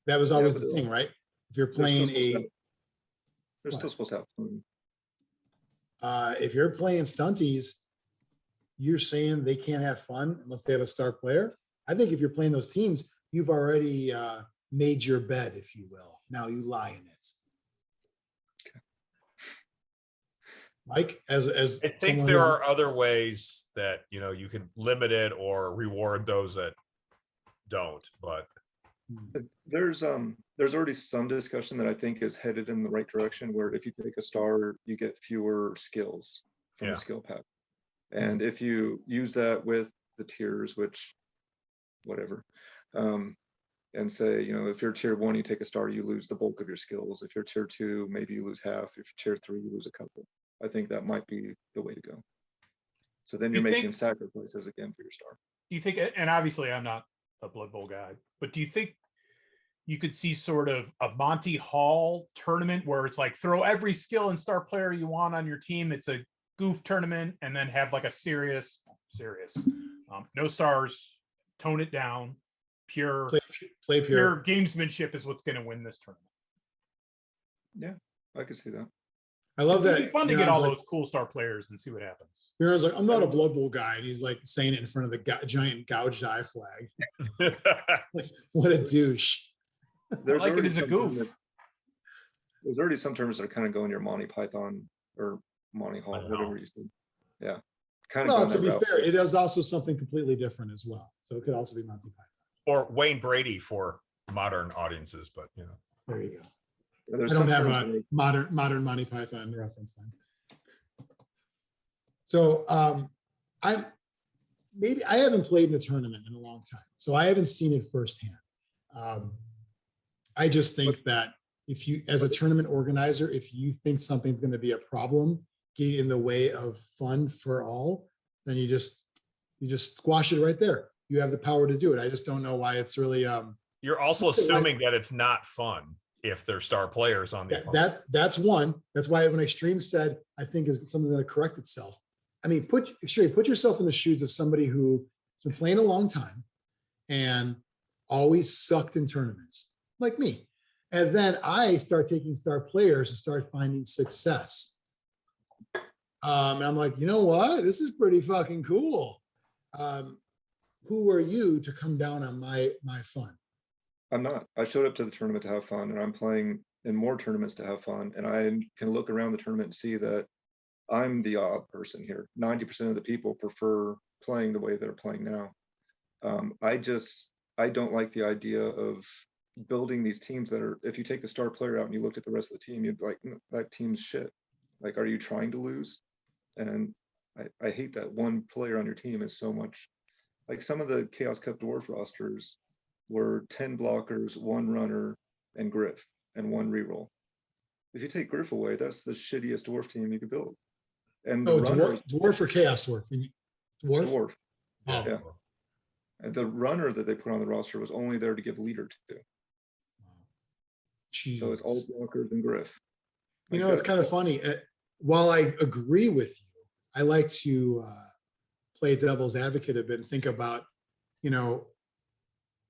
that was always the thing, right? If you're playing they're still supposed to have fun. If you're playing stunties, you're saying they can't have fun unless they have a star player. I think if you're playing those teams, you've already made your bed, if you will. Now you lie in it. Okay. Mike, as I think there are other ways that you can limit it or reward those that don't. But there's already some discussion that I think is headed in the right direction, where if you take a star, you get fewer skills from the skill pack. And if you use that with the tiers, which whatever, and say, if you're tier 1, you take a star, you lose the bulk of your skills. If you're tier 2, maybe you lose half. If you're tier 3, you lose a couple. I think that might be the way to go. So then you're making sacrifices again for your star. Do you think, and obviously I'm not a Blood Bowl guy, but do you think you could see sort of a Monty Hall tournament where it's like throw every skill and star player you want on your team? It's a goof tournament, and then have like a serious, no stars, tone it down, pure gamesmanship is what's going to win this tournament. Yeah, I could see that. I love that. It's fun to get all those cool star players and see what happens. Biran's like, I'm not a Blood Bowl guy, and he's like saying it in front of the giant gouged eye flag. Like, what a douche. There's like it as a goof. There's already some terms that are kind of going your Monty Python or Monty Hall, whatever you said. Yeah. Kind of. Well, to be fair, it is also something completely different as well. So it could also be Monty Python. Or Wayne Brady for modern audiences, but There you go. There's I don't have a modern Monty Python reference then. So I haven't played in a tournament in a long time, so I haven't seen it firsthand. I just think that if you, as a tournament organizer, if you think something's going to be a problem, get in the way of fun for all, then you just squash it right there. You have the power to do it. I just don't know why it's really. You're also assuming that it's not fun if they're star players on the that's one. That's why when Xtreme said, I think is something that'll correct itself. I mean, put yourself in the shoes of somebody who's been playing a long time and always sucked in tournaments, like me. And then I start taking star players and start finding success. And I'm like, you know what? This is pretty fucking cool. Who are you to come down on my fun? I'm not. I showed up to the tournament to have fun, and I'm playing in more tournaments to have fun. And I can look around the tournament and see that I'm the odd person here. 90% of the people prefer playing the way they're playing now. I don't like the idea of building these teams that are, if you take the star player out and you looked at the rest of the team, you'd be like, that team's shit. Like, are you trying to lose? And I hate that one player on your team is so much like some of the Chaos Cup dwarf rosters were 10 blockers, 1 runner, and Griff, and 1 reroll. If you take Griff away, that's the shittiest dwarf team you could build. And the Oh, runners, dwarf or chaos dwarf? Dwarf? dwarf. Oh. Yeah. And the runner that they put on the roster was only there to give leader to. Jeez. So it's all blockers and Griff. You know, it's kind of funny. While I agree with you, I like to play devil's advocate a bit and think about, you know,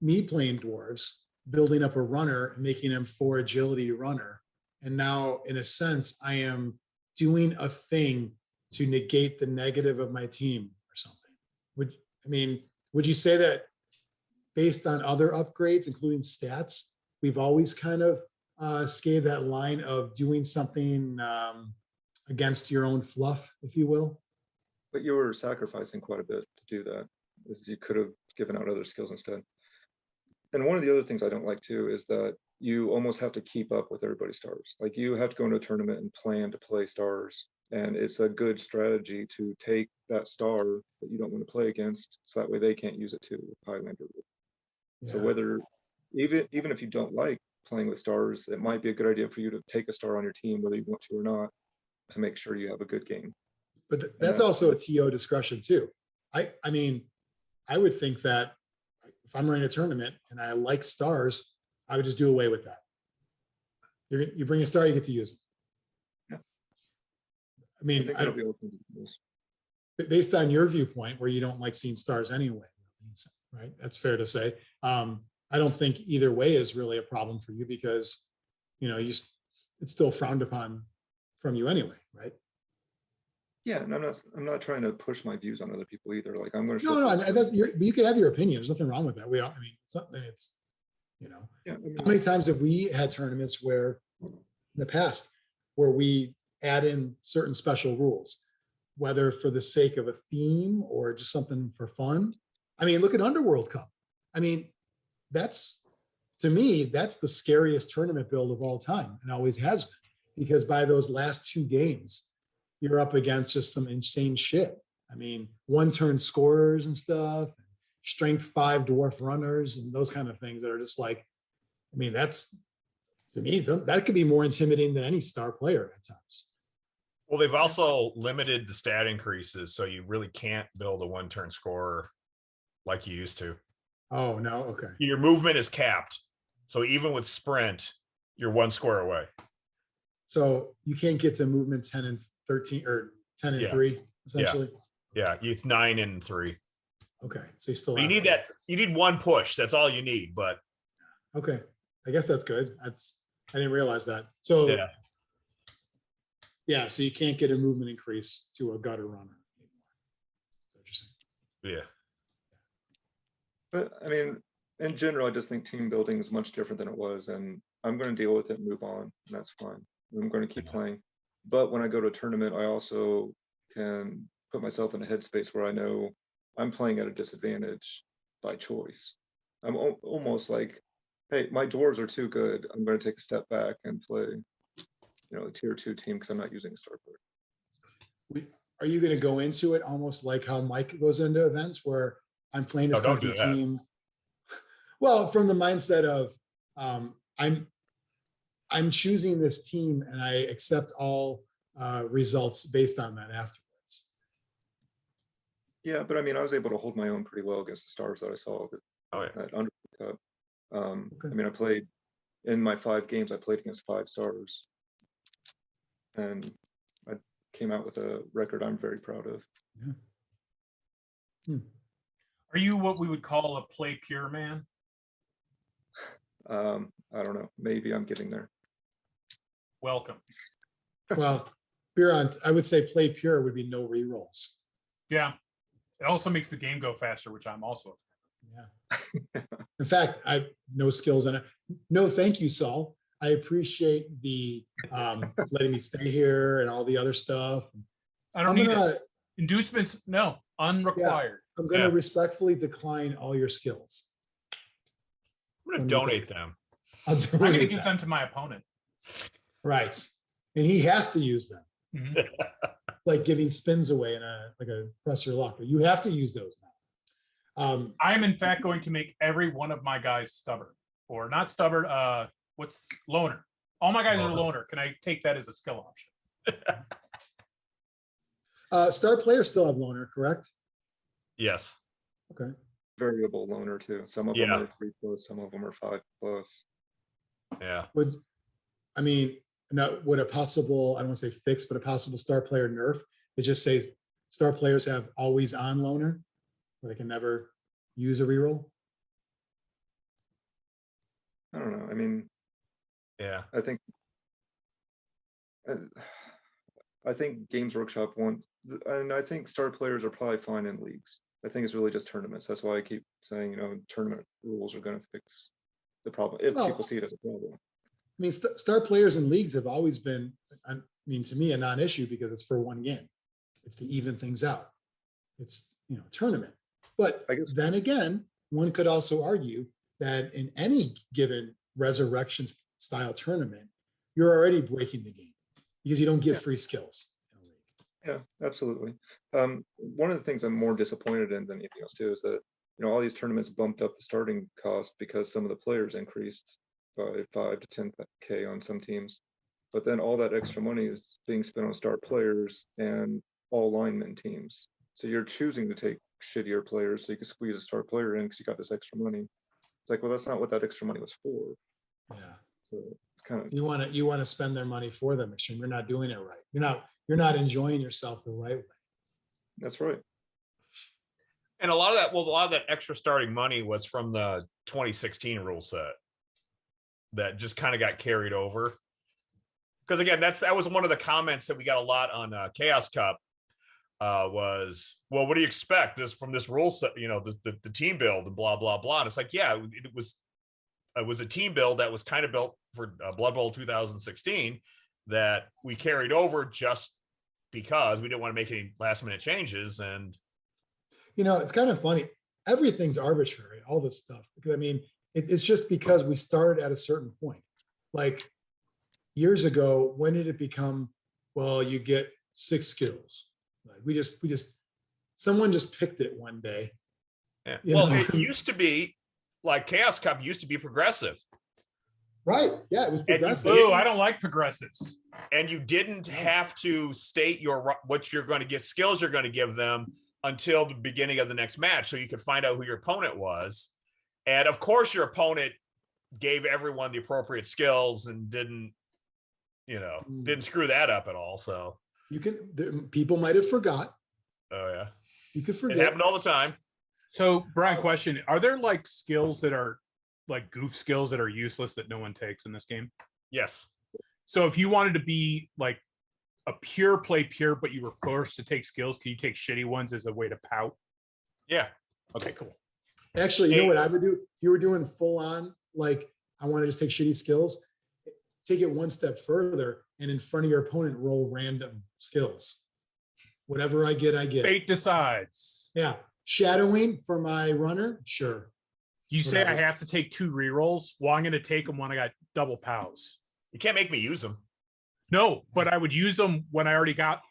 me playing dwarves, building up a runner and making him 4 agility runner. And now, in a sense, I am doing a thing to negate the negative of my team or something. Would you say that based on other upgrades, including stats, we've always kind of skated that line of doing something against your own fluff, if you will? But you were sacrificing quite a bit to do that, as you could have given out other skills instead. And one of the other things I don't like too is that you almost have to keep up with everybody's stars. Like you have to go into a tournament and plan to play stars. And it's a good strategy to take that star that you don't want to play against, so that way they can't use it too with Highlander. Yeah. So whether, even if you don't like playing with stars, it might be a good idea for you to take a star on your team, whether you want to or not, to make sure you have a good game. But that's also a TO discretion too. I mean, I would think that if I'm running a tournament and I like stars, I would just do away with that. You bring a star, you get to use it. Yeah. I mean, think I it'll don't, be open to this. based on your viewpoint, where you don't like seeing stars anyway, right? That's fair to say. I don't think either way is really a problem for you because, you know, it's still frowned upon from you anyway, right? Yeah, and I'm not trying to push my views on other people either. Like I'm going to. No, you can have your opinion. There's nothing wrong with that. It's something. It's, you know, Yeah. how many times have we had tournaments where, in the past, where we add in certain special rules, whether for the sake of a theme or just something for fun? I mean, look at Underworld Cup. I mean, to me, that's the scariest tournament build of all time, and always has been, because by those last 2 games, you're up against just some insane shit. I mean, 1-turn scorers and stuff, strength 5 dwarf runners, and those kind of things that are just like, I mean, that's, to me, that could be more intimidating than any star player at times. Well, they've also limited the stat increases, so you really can't build a 1-turn scorer like you used to. Oh, no, okay. Your movement is capped, so even with sprint, you're 1 square away. So you can't get to movement 10 and 13 or 10 and 3, essentially. Yeah, it's 9 and 3. Okay, so you still But you have need that. You need 1 push. That's all you need. But okay, I guess that's good. I didn't realize that. So yeah, so you can't get a movement increase to a gutter runner anymore. Interesting. Yeah. But I mean, in general, I just think team building is much different than it was, and I'm going to deal with it and move on, and that's fine. I'm going to keep playing. But when I go to a tournament, I also can put myself in a headspace where I know I'm playing at a disadvantage by choice. I'm almost like, hey, my dwarves are too good. I'm going to take a step back and play, you know, a tier 2 team because I'm not using a star player. Are you going to go into it almost like how Mike goes into events where I'm playing a stunty team? Well, from the mindset of I'm choosing this team and I accept all results based on that afterwards. Yeah, but I mean, I was able to hold my own pretty well against the stars that I saw at Underworld Cup. I mean, I played in my 5 games. I played against 5 stars, and I came out with a record I'm very proud of. Yeah. Are you what we would call a play pure man? I don't know. Maybe I'm getting there. Welcome. Well, Biran, I would say play pure would be no rerolls. Yeah. It also makes the game go faster, which I'm also a fan of. Yeah. In fact, I no skills in it. No, thank you, Saul. I appreciate the letting me stay here and all the other stuff. I don't need it. Inducements, no, unrequired. Yeah, I'm going to respectfully decline all your skills. I'm going to donate them. I'm going to give them to my opponent. Right. And he has to use them. Mm-hmm. Like giving spins away in like a press your luck. You have to use those I am in fact going to make every one of my guys stubborn, or not stubborn. What's loner? All my guys are loner. Can I take that as a skill option? Star players still have loner, correct? Yes. Okay. Variable loner too. Some of them Yeah. are 3+, some of them are 5+. Yeah. Would a possible, I don't want to say fix, but a possible star player nerf, it just says star players have always on loner, where they can never use a reroll? I don't know. I mean, Yeah. I think Games Workshop wants, and I think star players are probably fine in leagues. I think it's really just tournaments. That's why I keep saying, tournament rules are going to fix the problem if Well, people see it as a problem. I mean, star players in leagues have always been, I mean, to me, a non-issue because it's for one game. It's to even things out. It's, tournament. But I guess- then again, one could also argue that in any given resurrection style tournament, you're already breaking the game because you don't give free skills in a league. Yeah, absolutely. One of the things I'm more disappointed in than anything else too is that, all these tournaments bumped up the starting cost because some of the players increased by 5 to 10K on some teams. But then all that extra money is being spent on star players and all lineman teams. So you're choosing to take shittier players so you can squeeze a star player in because you got this extra money. It's like, well, that's not what that extra money was for. Yeah. So it's kind of, You want to spend their money for them, Extreme. You're not doing it right. You're not enjoying yourself the right way. that's right. And a lot of that extra starting money was from the 2016 rule set that just kind of got carried over. Because again, that was one of the comments that we got a lot on Chaos Cup was, well, what do you expect from this rule set, the team build and blah, blah, blah. And it's like, yeah, it was a team build that was kind of built for Blood Bowl 2016 that we carried over just because we didn't want to make any last minute changes. And It's kind of funny. Everything's arbitrary, all this stuff. Because I mean, it's just because we started at a certain point. Like years ago, when did it become, well, you get 6 skills? Like someone just picked it one day. yeah. You Well, know? it used to be like Chaos Cup used to be progressive. Right. Yeah, it was And you progressive. Ooh, I don't like progressives. And you didn't have to state what you're going to get skills you're going to give them until the beginning of the next match. So you could find out who your opponent was. And of course your opponent gave everyone the appropriate skills and didn't screw that up at all. So People might have forgot. oh yeah. You could It forget. happened all the time. So, Brian, question: are there like skills that are like goof skills that are useless that no one takes in this game? Yes. So, if you wanted to be like a pure, but you were forced to take skills, can you take shitty ones as a way to pout? Yeah. Okay, cool. Actually, you know what I would do? If you were doing full on, like, I want to just take shitty skills, take it one step further and in front of your opponent, roll random skills. Whatever I get, I get. Fate decides. Yeah. Shadowing for my runner? Sure. You say I Whatever. have to take 2 rerolls. Well, I'm going to take them when I got double pows. You can't make me use them. No, but I would use them when I already got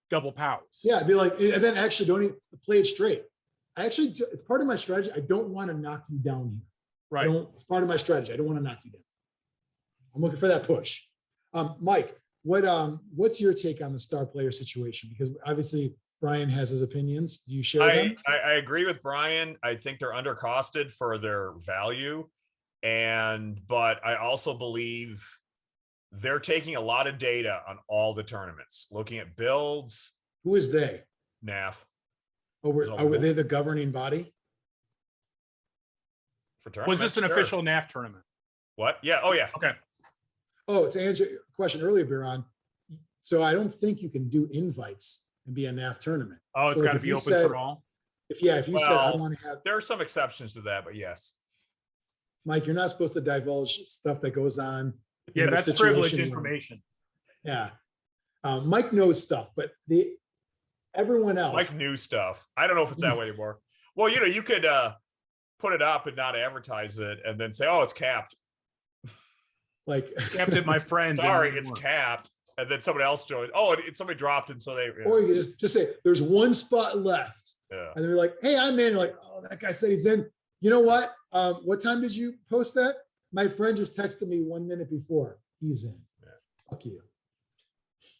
double pows. Yeah, I'd be like, and then actually don't even play it straight. It's part of my strategy. I don't want to knock you down here. Right. It's part of my strategy. I don't want to knock you down. I'm looking for that push. Mike, what's your take on the star player situation? Because obviously Brian has his opinions. Do you share them? I agree with Brian. I think they're undercosted for their value. But I also believe they're taking a lot of data on all the tournaments, looking at builds. Who is they? NAF Were they the governing body? for tournaments. Was this an Sure. official NAF tournament? What? Yeah. Oh, yeah. Okay. Oh, to answer your question earlier, Biran, so I don't think you can do invites and be a NAF tournament. Oh, it's So, like, got to if be you open said- for all. If you said I Well, want to have, There are some exceptions to that, but yes. Mike, you're not supposed to divulge stuff that goes on. Yeah, in a that's privileged situation where- information. Yeah. Mike knows stuff, but everyone else. Like new stuff. I don't know if it's that way anymore. Well, you could put it up and not advertise it and then say, oh, it's capped. like Kept it, my friends. Sorry, it's capped. And then somebody else joined. Oh, somebody dropped, and so they. or you could just say there's one spot left. Yeah. And they're like, hey, I'm in. Like, oh, that guy said he's in. You know what? What time did you post that? My friend just texted me 1 minute before. He's in. Yeah. Fuck you.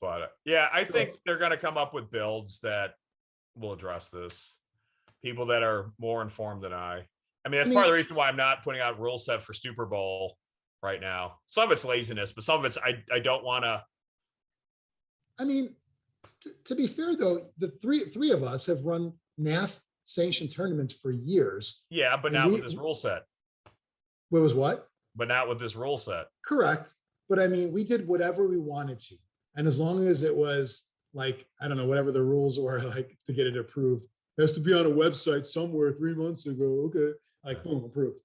But yeah, I think they're going to come up with builds that will address this. People that are more informed than I. I mean, that's part of the reason why I'm not putting out rule set for Super Bowl right now. Some of it's laziness, but some of it's I don't want to. I mean, to be fair though, the three of us have run NAF sanctioned tournaments for years. Yeah, but not with this rule set. What was what? But not with this rule set. Correct. But I mean, we did whatever we wanted to. And as long as it was like, I don't know, whatever the rules were, like to get it approved, it has to be on a website somewhere 3 months ago. Okay. Like, boom, approved.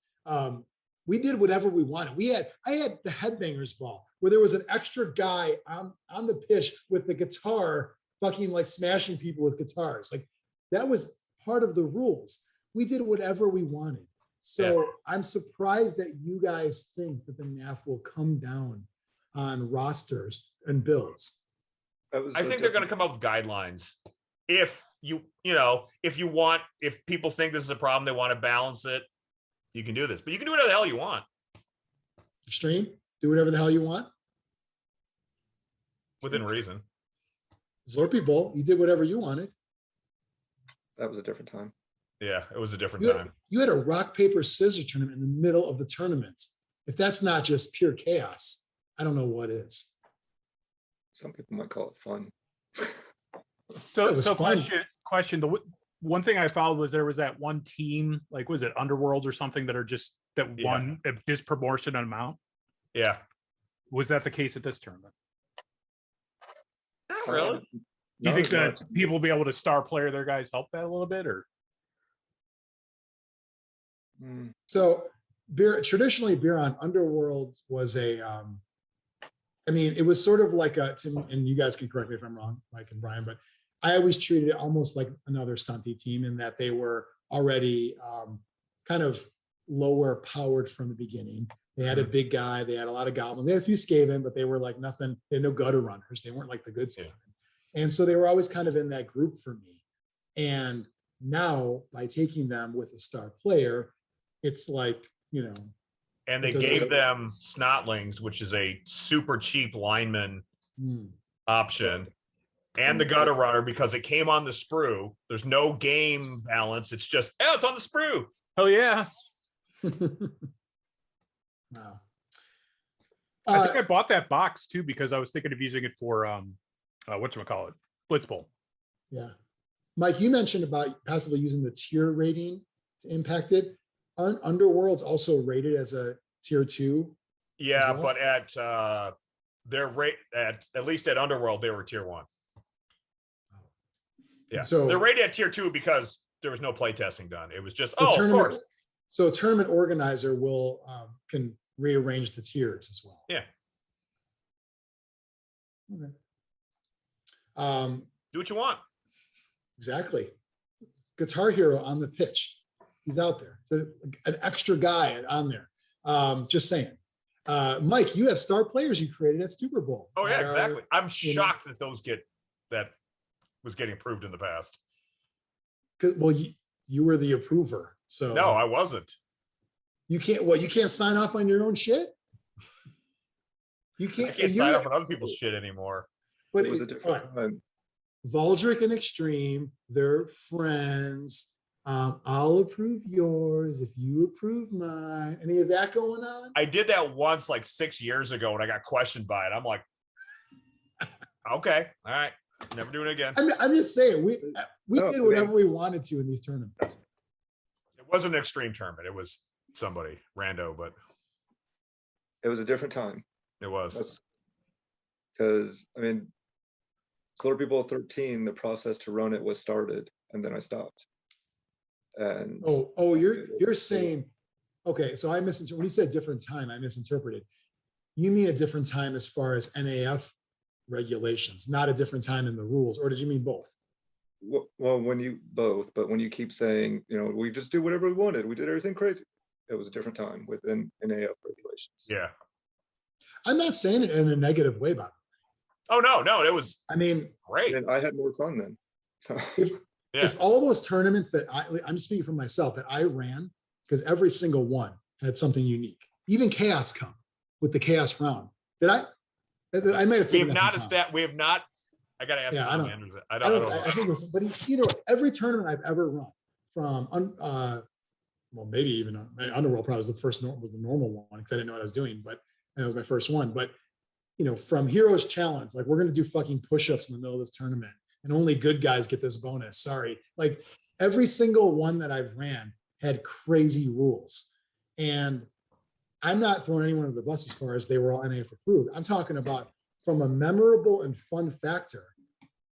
We did whatever we wanted. I had the headbangers ball where there was an extra guy on the pitch with the guitar fucking like smashing people with guitars. Like that was part of the rules. We did whatever we wanted. So yeah. I'm surprised that you guys think that the NAF will come down on rosters and builds. I think they're going to come up with guidelines. If if people think this is a problem, they want to balance it, you can do this, but you can do whatever the hell you want. Extreme, do whatever the hell you want. Within reason. Zlurpy Bowl, you did whatever you wanted. That was a different time. Yeah, it was a different time. You had a rock, paper, scissors tournament in the middle of the tournament. If that's not just pure chaos, I don't know what is. Some people might call it fun. So question. The one thing I found was there was that one team, like was it Underworld or something that won a disproportionate amount? Yeah. Was that the case at this tournament? Not really. Do you think that people will be able to star player their guys help that a little bit, or? So traditionally Biran Underworld was a, I mean, it was sort of like and you guys can correct me if I'm wrong, Mike and Brian, but I always treated it almost like another stunty team in that they were already kind of lower powered from the beginning. They had a big guy, they had a lot of goblins, they had a few Skaven, but they were like nothing, they had no gutter runners. They weren't like the good stuff. And so they were always kind of in that group for me. And now by taking them with a star player, it's like, and they gave them Snotlings, which is a super cheap lineman option, and the gutter runner because it came on the sprue. There's no game balance. It's just, it's on the sprue. Hell yeah. Wow. I think I bought that box too because I was thinking of using it for whatchamacallit, Blitzbowl. Yeah. Mike, you mentioned about possibly using the tier rating to impact it. Aren't Underworlds also rated as a tier 2? Yeah, well? But at their rate at least at Underworld, they were tier 1. Yeah, so they're rated at tier 2 because there was no play testing done. It was just of course. So a tournament organizer will can rearrange the tiers as well. Yeah. Okay. Do what you want. Exactly. Guitar Hero on the pitch. He's out there. So an extra guy on there. Just saying. Mike, you have star players you created at Super Bowl. Oh yeah, exactly. I'm shocked that that was getting approved in the past. Well, you were the approver. So no, I wasn't. You can't sign off on your own shit? You can't. I can't sign off on other people's shit anymore. But it was a different time. Valdric and Xtreme, they're friends. I'll approve yours if you approve mine. Any of that going on? I did that once like 6 years ago when I got questioned by it. I'm like, okay, all right, never doing it again. I'm just saying we did whatever we wanted to in these tournaments. It wasn't an extreme tournament. It was somebody rando, but it was a different time. It was because I mean, Slurpee Bowl 13, the process to run it was started, and then I stopped. And you're saying, okay, so I misinterpreted. When you said different time, I misinterpreted. You mean a different time as far as NAF regulations, not a different time in the rules, or did you mean both? Well, when you keep saying, we just do whatever we wanted, we did everything crazy. It was a different time within NAF regulations. Yeah. I'm not saying it in a negative way, by the way. Oh no, it was. I mean, great. And I had more fun then. So. Yeah. if all those tournaments that I'm speaking for myself that I ran, because every single one had something unique. Even Chaos Cup with the Chaos round that I might have We taken have that not from Tom. established. We have not. I got to ask Yeah, Tom I don't- Andrews. I I don't don't. know. I think it was, but every tournament I've ever run from, well, maybe even Underworld probably was the first was the normal one because I didn't know what I was doing, but that was my first one. But from Heroes Challenge, like we're gonna do fucking push-ups in the middle of this tournament, and only good guys get this bonus. Sorry, like every single one that I've ran had crazy rules, and I'm not throwing anyone under the bus as far as they were all NAF approved. I'm talking about from a memorable and fun factor.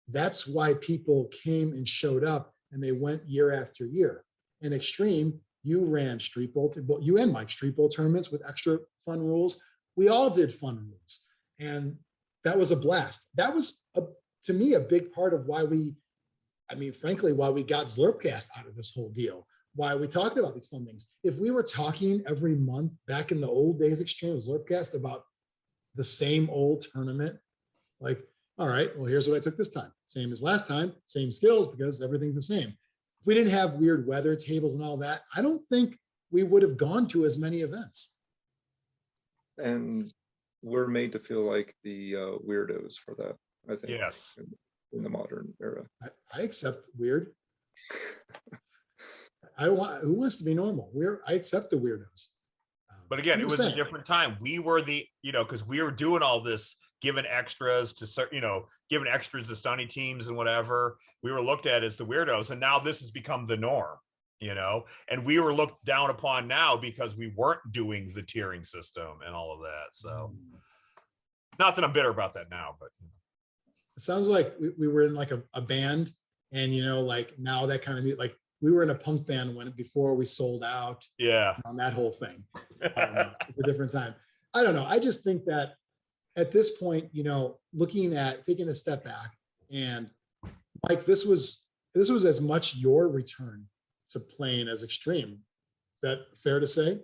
That's why people came and showed up and they went year after year. In Extreme, you ran Street Bowl, you and Mike, Street Bowl tournaments with extra fun rules. We all did fun rules. And that was a blast. That was, to me, a big part of why frankly, why we got Zlurpcast out of this whole deal. Why we talked about these fun things. If we were talking every month back in the old days, Extreme Zlurpcast, about the same old tournament, like, all right, well, here's what I took this time. Same as last time, same skills because everything's the same. If we didn't have weird weather tables and all that, I don't think we would have gone to as many events. And we're made to feel like the weirdos for that, I think. Yes. In the modern era. I accept weird. I don't want, who wants to be normal? I accept the weirdos. But again, I'm it was saying. a different time. We were because we were doing all this, giving extras to giving extras to Stunny teams and whatever. We were looked at as the weirdos, and now this has become the norm. And we were looked down upon now because we weren't doing the tiering system and all of that. So, not that I'm bitter about that now, but it sounds like we were in like a band, and like now that kind of like we were in a punk band before we sold out. Yeah, on that whole thing. It's a different time. I don't know. I just think that at this point, looking at taking a step back, and Mike, this was as much your return to playing as Extreme. Is that fair to say?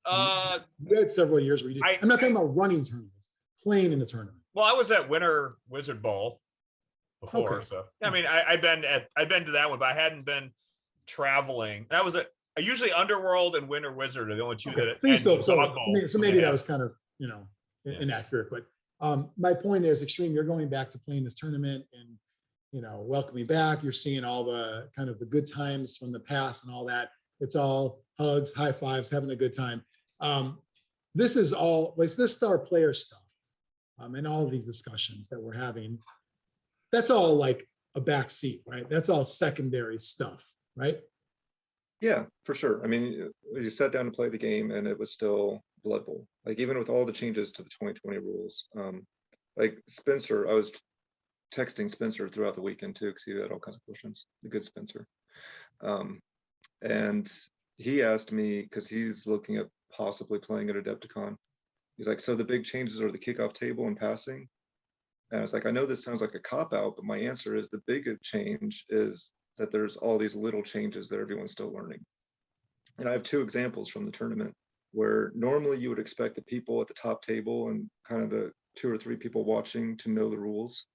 You had several years where you did. I'm not talking about running tournaments, playing in a tournament. Well, I was at Winter Wizard Bowl before, Okay. so I mean, I've been to that one, but I hadn't been traveling. That was usually Underworld and Winter Wizard are the only two Okay. that. So maybe that was kind of inaccurate, but my point is, Extreme, you're going back to playing this tournament, and welcome me back. You're seeing all the kind of the good times from the past and all that. It's all hugs, high fives, having a good time. This is all like this star player stuff, and all of these discussions that we're having. That's all like a back seat, right? That's all secondary stuff, right? Yeah, for sure. I mean, you sat down to play the game and it was still Blood Bowl. Like even with all the changes to the 2020 rules, like Spencer, I was texting Spencer throughout the weekend too, because he had all kinds of questions, the good Spencer. And he asked me, because he's looking at possibly playing at Adepticon. He's like, so the big changes are the kickoff table and passing? And I was like, I know this sounds like a cop-out, but my answer is the big change is that there's all these little changes that everyone's still learning. And I have two examples from the tournament where normally you would expect the people at the top table and kind of the 2 or 3 people watching to know the rules.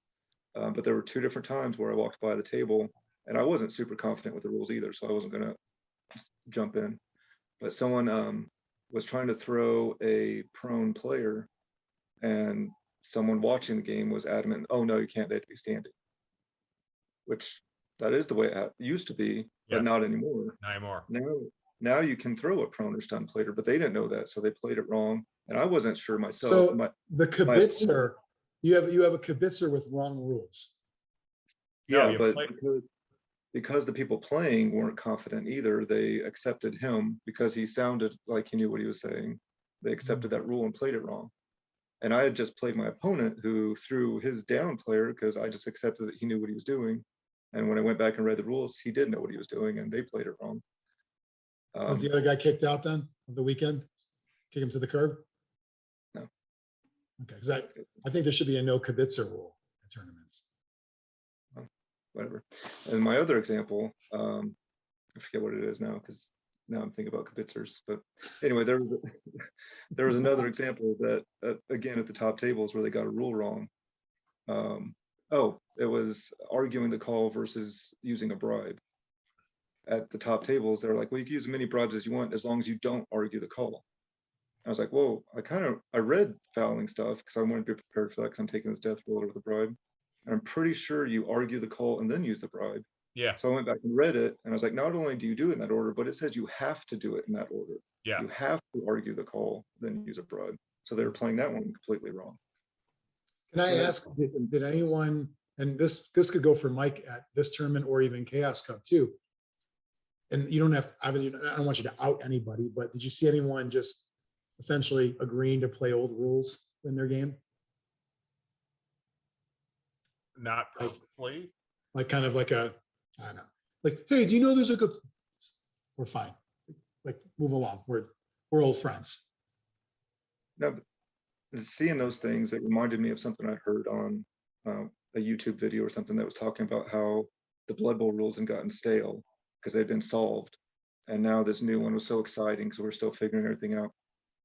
But there were 2 different times where I walked by the table and I wasn't super confident with the rules either, so I wasn't going to just jump in. But someone was trying to throw a prone player, and someone watching the game was adamant, oh no, you can't, they have to be standing. Which that is the way it used to be, but not anymore. Not anymore. Now you can throw a prone or stun player, but they didn't know that, so they played it wrong. And I wasn't sure myself. So the kibitzer, you have a kibitzer with wrong rules. Yeah, but because the people playing weren't confident either, they accepted him because he sounded like he knew what he was saying. They accepted that rule and played it wrong. And I had just played my opponent who threw his down player because I just accepted that he knew what he was doing. And when I went back and read the rules, he did know what he was doing and they played it wrong. Was the other guy kicked out then of the weekend? Kick him to the curb? No. Okay, because I think there should be a no kibitzer rule in tournaments. Whatever. And my other example, I forget what it is now because now I'm thinking about kibitzers. But anyway, there was another example that again at the top tables where they got a rule wrong. It was arguing the call versus using a bribe. At the top tables, they're like, well, you can use as many bribes as you want as long as you don't argue the call. I was like, whoa, I read fouling stuff because I wanted to be prepared for that because I'm taking this death roller with a bribe. And I'm pretty sure you argue the call and then use the bribe. Yeah. So I went back and read it, and I was like, not only do you do it in that order, but it says you have to do it in that order. Yeah. You have to argue the call, then use a bribe. So they were playing that one completely wrong. Can I ask, did anyone, and this could go for Mike at this tournament or even Chaos Cup too, and you don't have, I don't want you to out anybody, but did you see anyone just essentially agreeing to play old rules in their game? Not purposely. Like kind of like a, I don't know, like, hey, do you know there's like a, we're fine. Like move along. We're old friends. No, but seeing those things, it reminded me of something I'd heard on a YouTube video or something that was talking about how the Blood Bowl rules had gotten stale because they'd been solved. And now this new one was so exciting because we're still figuring everything out.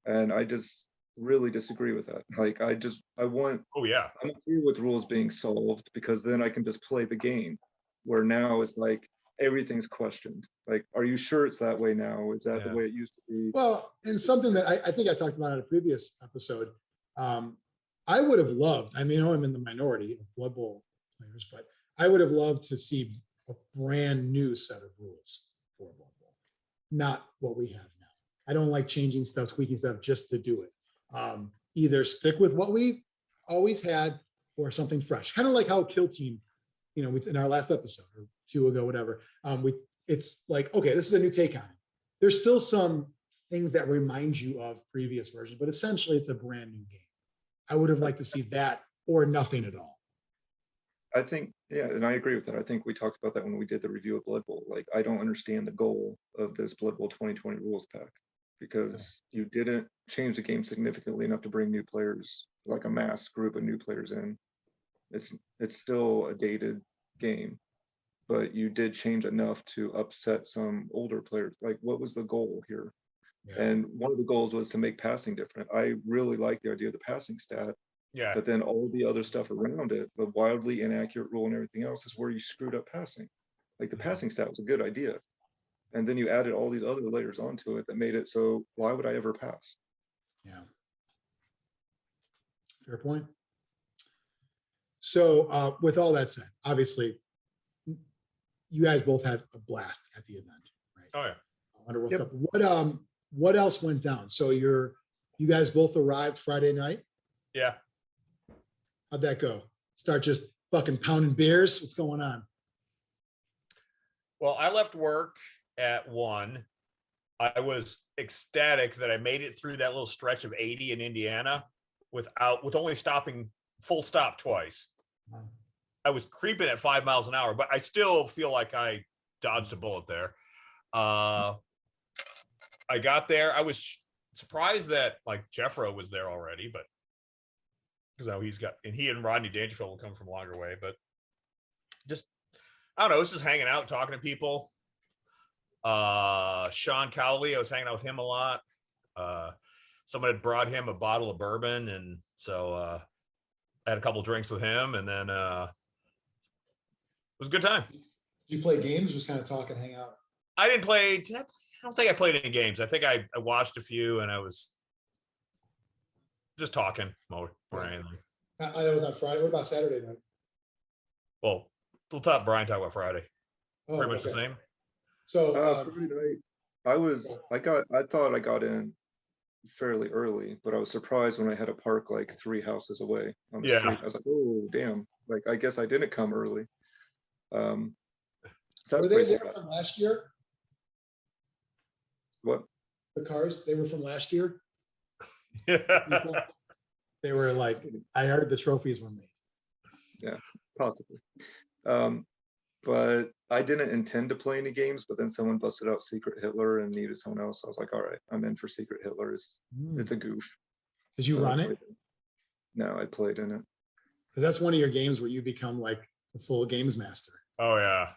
And I just really disagree with that. Like, Oh yeah. I'm okay with rules being solved because then I can just play the game, where now it's like everything's questioned. Like, are you sure it's that way now? Is that the way it used to be? Well, and something that I think I talked about in a previous episode, I would have loved, I mean, I know I'm in the minority of Blood Bowl players, but I would have loved to see a brand new set of rules for Blood Bowl, not what we have now. I don't like changing stuff, tweaking stuff just to do it. Either stick with what we always had or something fresh. Kind of like how Kill Team, you know, in our last episode or two ago, whatever, it's like, okay, this is a new take on it. There's still some things that remind you of previous versions, but essentially it's a brand new game. I would have liked to see that or nothing at all. I think, yeah, and I agree with that. I think we talked about that when we did the review of Blood Bowl. Like, I don't understand the goal of this Blood Bowl 2020 rules pack, because you didn't change the game significantly enough to bring new players, like a mass group of new players in. It's still a dated game, but you did change enough to upset some older players. Like, what was the goal here? Yeah. And one of the goals was to make passing different. I really like the idea of the passing stat. Yeah. But then all the other stuff around it, the wildly inaccurate rule and everything else, is where you screwed up passing. Like, the passing stat was a good idea. And then you added all these other layers onto it that made it so, why would I ever pass? Yeah. Fair point. So with all that said, obviously, you guys both had a blast at the event, right? Oh yeah. Underworld Cup. What else went down? So you guys both arrived Friday night? Yeah. How'd that go? Start just fucking pounding beers? What's going on? Well, I left work at 1. I was ecstatic that I made it through that little stretch of 80 in Indiana with only stopping full stop twice. Wow. I was creeping at 5 miles an hour, but I still feel like I dodged a bullet there. I got there. I was surprised that like Jeffro was there already, but because he and Rodney Dangerfield will come from a longer way, but just, I don't know, it's just hanging out, talking to people. Sean Cowley, I was hanging out with him a lot. Someone had brought him a bottle of bourbon, and so I had a couple drinks with him, and then it was a good time. Did you play games, just kind of talk and hang out? I didn't play. I don't think I played any games. I think I watched a few, and I was just talking more than anything. That was on Friday. What about Saturday night? Well, we'll talk Brian talk about Friday. Oh, pretty much the same. So Friday night, I thought I got in fairly early, but I was surprised when I had to park like 3 houses away on the street. I was like, oh damn, like I guess I didn't come early. So were they there from last year? What? The cars, they were from last year? Yeah. They were like, I heard the trophies were made. Yeah, possibly. But I didn't intend to play any games, but then someone busted out Secret Hitler and needed someone else. I was like, all right, I'm in for Secret Hitler. It's a goof. Did you run it? No, I played in it. Because that's one of your games where you become like the full games master. Oh yeah.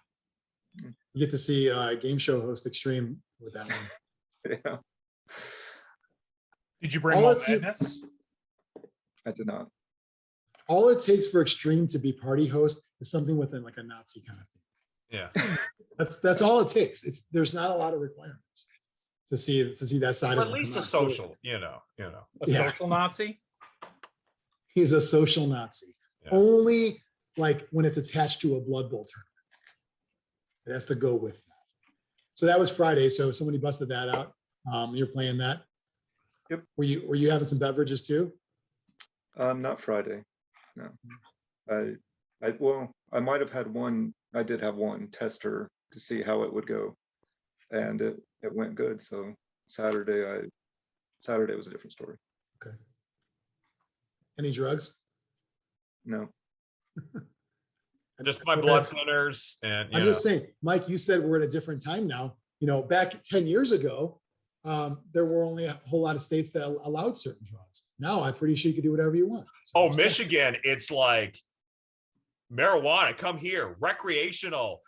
You get to see game show host Extreme with that one. Yeah. Did you bring All Madness? I did not. all it takes for Extreme to be party host is something within like a Nazi kind of thing. Yeah. That's all it takes. There's not a lot of requirements to see that side Or of at him least come a out. social, A Yeah. social Nazi. He's a social Nazi. Yeah. Only like when it's attached to a Blood Bowl tournament. It has to go with that. So that was Friday. So somebody busted that out. You're playing that. Yep. Were you having some beverages too? Not Friday. No. I might have had one. I did have one tester to see how it would go, and it went good. So Saturday was a different story. Okay. Any drugs? No. Just my blood thinners, and I'm just saying, Mike, you said we're at a different time now. Back 10 years ago, there were only a whole lot of states that allowed certain drugs. Now I'm pretty sure you can do whatever you want. So Michigan, it's like marijuana, come here, recreational,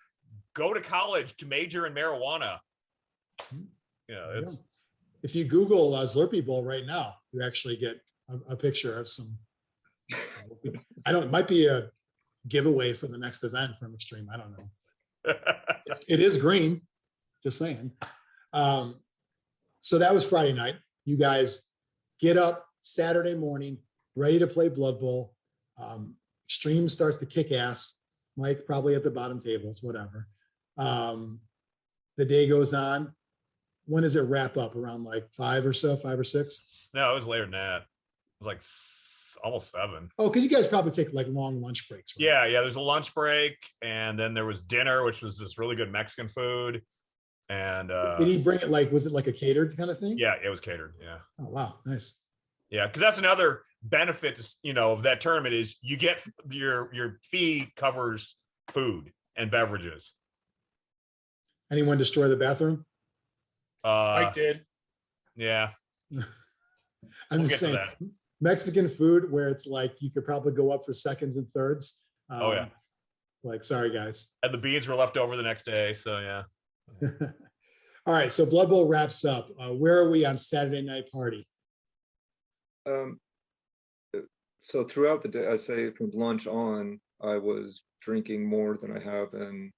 go to college to major in marijuana. It's if you Google Zlurpee Bowl right now, you actually get a picture of some. It might be a giveaway for the next event from Extreme. I don't know. It is green, just saying. So that was Friday night. You guys get up Saturday morning, ready to play Blood Bowl. Extreme starts to kick ass. Mike probably at the bottom tables, whatever. The day goes on. When does it wrap up? Around like 5 or 6? No, it was later than that. It was like almost 7. Oh, because you guys probably take like long lunch breaks. Right? Yeah. There's a lunch break, and then there was dinner, which was this really good Mexican food. And did he bring it was it like a catered kind of thing? Yeah, it was catered. Yeah. Oh wow, nice. Yeah, because that's another benefit, of that tournament is you get your fee covers food and beverages. Anyone destroy the bathroom? I did. Yeah. I'm We'll just get to saying, that. Mexican food where it's like you could probably go up for seconds and thirds. Oh yeah. Like, sorry guys. And the beans were left over the next day, so yeah. All right, so Blood Bowl wraps up. Where are we on Saturday night party? So throughout the day, I say from lunch on, I was drinking more than I have in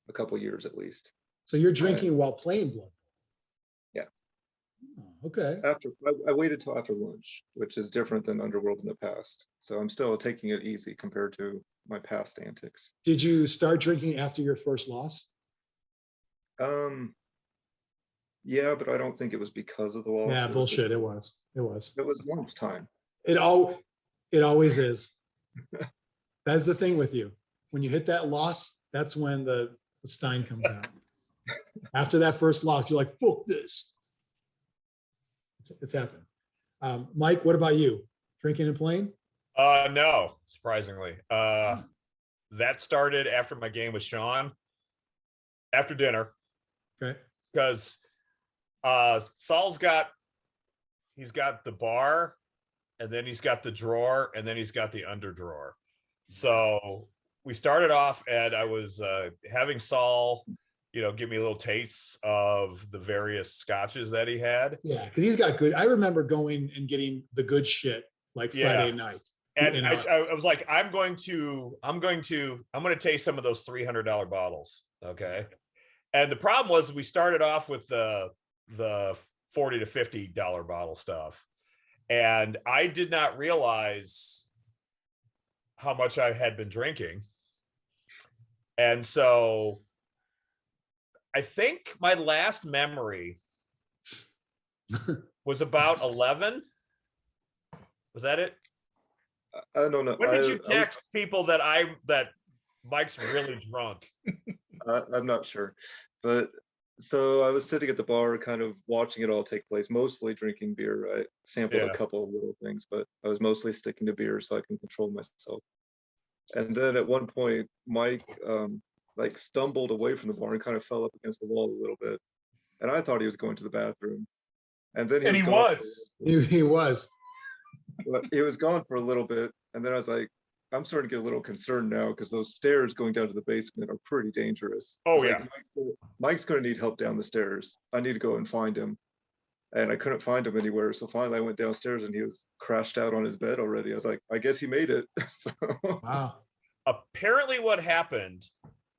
a couple years at least. So you're drinking while playing Blood Bowl? Yeah. Oh, okay. I waited till after lunch, which is different than Underworld in the past. So I'm still taking it easy compared to my past antics. Did you start drinking after your first loss? Yeah, but I don't think it was because of the loss. Yeah, bullshit. It was. It was lunchtime. It always is. That's the thing with you. When you hit that loss, that's when the Stein comes out. After that first loss, you're like, fuck this. It's happened. Mike, what about you? Drinking and playing? No, surprisingly. That started after my game with Sean, after dinner. Okay. Because Saul's he's got the bar, and then he's got the drawer, and then he's got the under drawer. So we started off, and I was having Saul, give me a little tastes of the various scotches that he had. Yeah, because he's got good. I remember going and getting the good shit like Friday night. And I was like, I'm going to taste some of those $300 bottles. Okay. And the problem was we started off with the $40 to $50 bottle stuff. And I did not realize how much I had been drinking. And so I think my last memory was about 11. Was that it? I don't know. When did you text people that Mike's really drunk? I'm not sure, but so I was sitting at the bar, kind of watching it all take place, mostly drinking beer. I sampled a couple of little things, but I was mostly sticking to beer so I can control myself. And then at one point, Mike stumbled away from the bar and kind of fell up against the wall a little bit. And I thought he was going to the bathroom. And then he was. He was. But he was gone for a little bit. And then I was like, I'm starting to get a little concerned now because those stairs going down to the basement are pretty dangerous. Oh, it's yeah. Like, Mike's going to need help down the stairs. I need to go and find him. and I couldn't find him anywhere. So finally I went downstairs and he was crashed out on his bed already. I was like, I guess he made it. So, Wow. Apparently what happened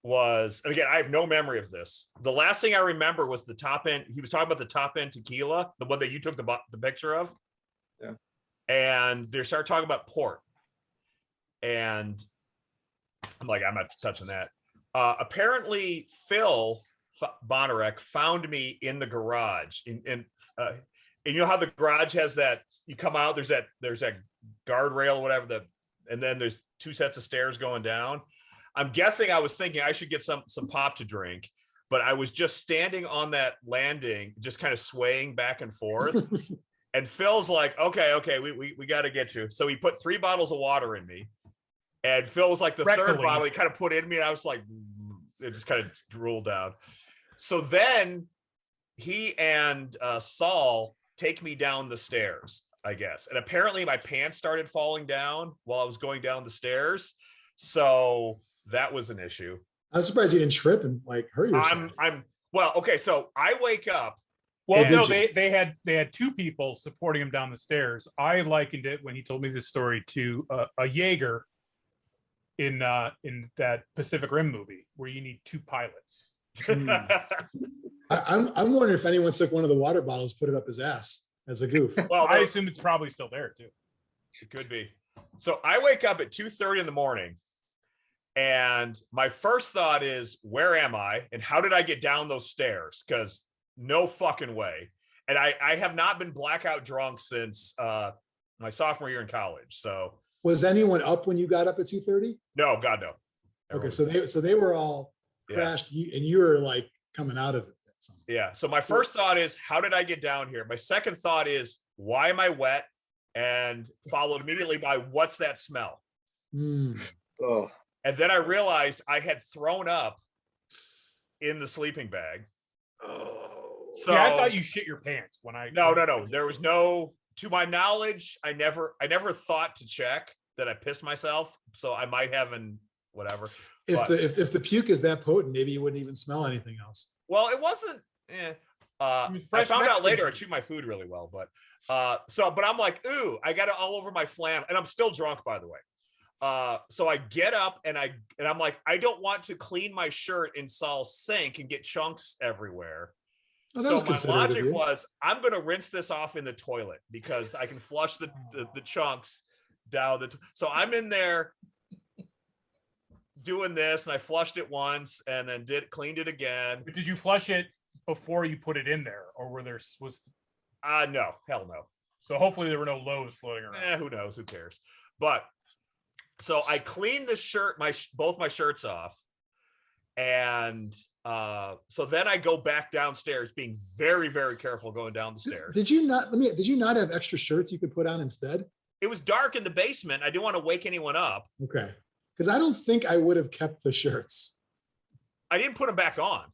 was, and again, I have no memory of this. The last thing I remember was the top end. He was talking about the top end tequila, the one that you took the picture of. Yeah. And they started talking about port. And I'm like, I'm not touching that. Apparently Phil Bonarek found me in the garage. And you know how the garage has that, you come out, there's that guardrail or whatever, and then there's 2 sets of stairs going down. I'm guessing I was thinking I should get some pop to drink, but I was just standing on that landing, just kind of swaying back and forth. And Phil's like, okay, we got to get you. So he put 3 bottles of water in me. And Phil was like, the third bottle he kind of put in me. And I was like, it just kind of drooled down. So then he and Saul take me down the stairs, I guess. And apparently my pants started falling down while I was going down the stairs. So that was an issue. I was surprised you didn't trip and like hurt yourself. Well, okay. So I wake up. Well, no, they had 2 people supporting him down the stairs. I likened it when he told me this story to a Jaeger in that Pacific Rim movie where you need 2 pilots. I'm wondering if anyone took one of the water bottles, put it up his ass as a goof. Well, I assume it's probably still there too. It could be. So I wake up at 2:30 in the morning, and my first thought is, where am I? And how did I get down those stairs? Because no fucking way. And I have not been blackout drunk since my sophomore year in college. So was anyone up when you got up at 2:30? No, God, no. Okay, so they were all crashed, and you were like coming out of it. Yeah. So my first thought is, how did I get down here? My second thought is, why am I wet? And followed immediately by, what's that smell? Oh. And then I realized I had thrown up in the sleeping bag. Oh. So yeah, I thought you shit your pants when I. No. There was no, to my knowledge, I never thought to check that I pissed myself. So I might have whatever. If the puke is that potent, maybe you wouldn't even smell anything else. Well, it wasn't. I found out later I chewed my food really well, but I'm like, ooh, I got it all over my flannel, and I'm still drunk, by the way. So I get up and I'm like, I don't want to clean my shirt in Saul's sink and get chunks everywhere. So my logic was, I'm going to rinse this off in the toilet because I can flush the chunks down so I'm in there doing this, and I flushed it once and then cleaned it again. But did you flush it before you put it in there, or was no, hell no. So hopefully there were no lows floating around. Who knows? Who cares? But so I cleaned the shirt, both my shirts off. And so then I go back downstairs, being very, very careful going down the stairs. Did you not have extra shirts you could put on instead? It was dark in the basement. I didn't want to wake anyone up. Okay. Because I don't think I would have kept the shirts. I didn't put them back on.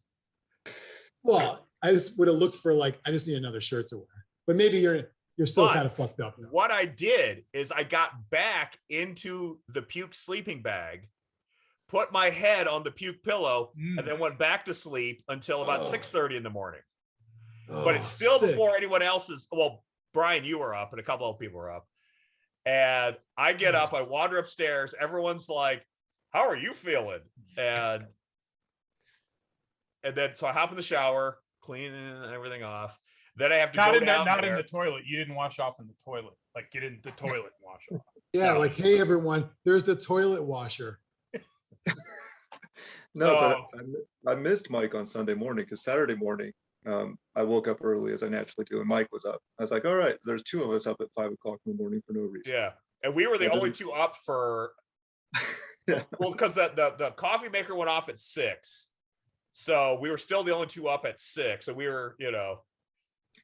Well, I just would have looked for I just need another shirt to wear. But maybe you're still kind of fucked up now. What I did is I got back into the puke sleeping bag, put my head on the puke pillow, and then went back to sleep until about 6:30 in the morning. But it's still before anyone else's. Well, Brian, you were up, and a couple of people were up. And I get up, I wander upstairs. Everyone's like, how are you feeling? And then, so I hop in the shower, cleaning everything off. Then I have to go down not in the toilet. You didn't wash off in the toilet. Like, get in the toilet and wash off. Yeah, no. Hey, everyone, there's the toilet washer. No, but I missed Mike on Sunday morning because Saturday morning, I woke up early as I naturally do, and Mike was up. I was like, all right, there's 2 of us up at 5 o'clock in the morning for no reason. Yeah. And we were the only 2 up for, well, because the coffee maker went off at 6. So we were still the only 2 up at 6. So we were,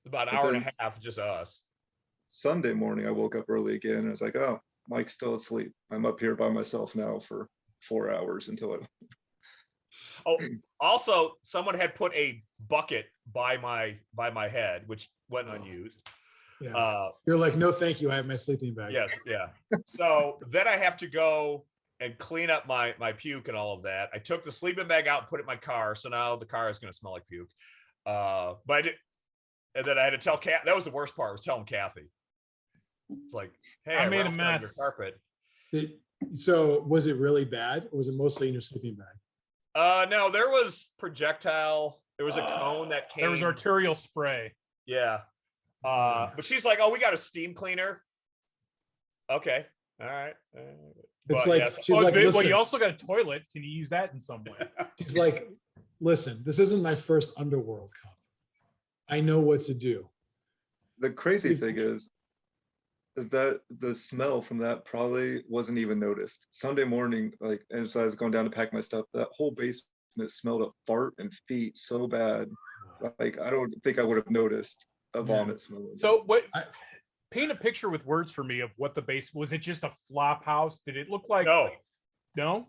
about an hour and a half, just us. Sunday morning, I woke up early again. And I was like, oh, Mike's still asleep. I'm up here by myself now for 4 hours until I. Oh, also, someone had put a bucket by my head, which went unused. Yeah. You're like, no, thank you. I have my sleeping bag. Yes, yeah. So then I have to go and clean up my puke and all of that. I took the sleeping bag out and put it in my car. So now the car is going to smell like puke. But And then I had to tell Kat. That was the worst part. Was telling Kathy. It's like, hey, I made a ralphed on your mess. carpet. So was it really bad, or was it mostly in your sleeping bag? No, there was projectile. There was a cone that came. There was arterial spray. Yeah. But she's like, oh, we got a steam cleaner. Okay. All right. It's But like yes. she's like, well, listen. you also got a toilet. Can you use that in some way? She's like, listen, this isn't my first Underworld Cup. I know what to do. The crazy thing is that the smell from that probably wasn't even noticed. Sunday morning, like as I was going down to pack my stuff, that whole basement smelled of fart and feet so bad. Like I don't think I would have noticed a vomit smell. So what? Paint a picture with words for me of what the base was. It just a flop house? Did it look like? No.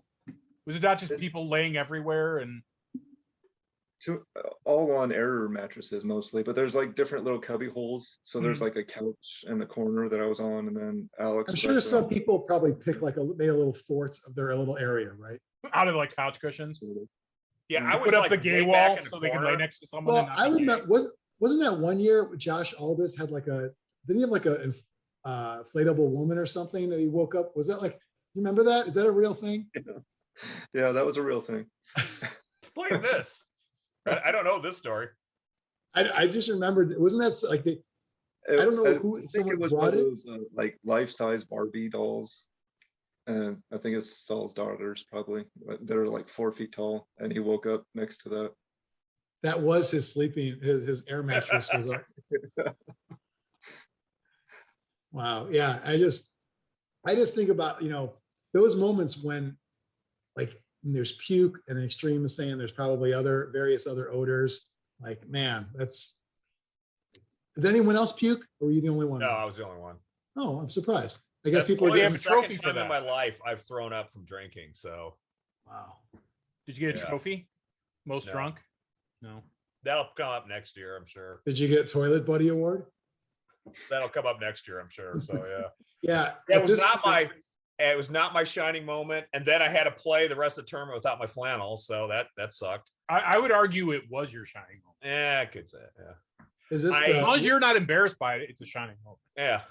Was it not just people laying everywhere and? All on error mattresses mostly, but there's like different little cubby holes. So there's like a couch in the corner that I was on, and then Alex. I'm sure some people probably pick like made a little fort of their little area, right? Out of like couch cushions. Yeah, I was Put up like the gay way wall back in the so they can corner. lay next to someone. Well, and not I be gay. remember wasn't that one year Josh Aldis had like didn't he have like a inflatable woman or something that he woke up? Was that like, you remember that? Is that a real thing? Yeah, that was a real thing. Explain this. I don't know this story. I just remembered, wasn't that like I don't know who, I think someone it was brought one of it? those like life-size Barbie dolls, and I think it's Saul's daughters probably. They're like 4 feet tall, and he woke up next to that. That was his sleeping, his air mattress was up. Wow. Yeah. I just think about, those moments when like there's puke, and Extreme is saying there's probably various other odors. Like, man, did anyone else puke, or were you the only one? No, I was the only one. Oh, I'm surprised. I guess That's people are only have the a getting, trophy second for time in that. my life I've thrown up from drinking. So wow. Did you get a Yeah. trophy? Most No. drunk? No. that'll come up next year, I'm sure. Did you get Toilet Buddy Award? That'll come up next year, I'm sure. So yeah. Yeah. It at was this not point- it was not my shining moment. And then I had to play the rest of the tournament without my flannel. So that sucked. I would argue it was your shining moment. Yeah, I could say it. Yeah. Is this I- As long as you're not embarrassed by it, it's a shining moment. Yeah.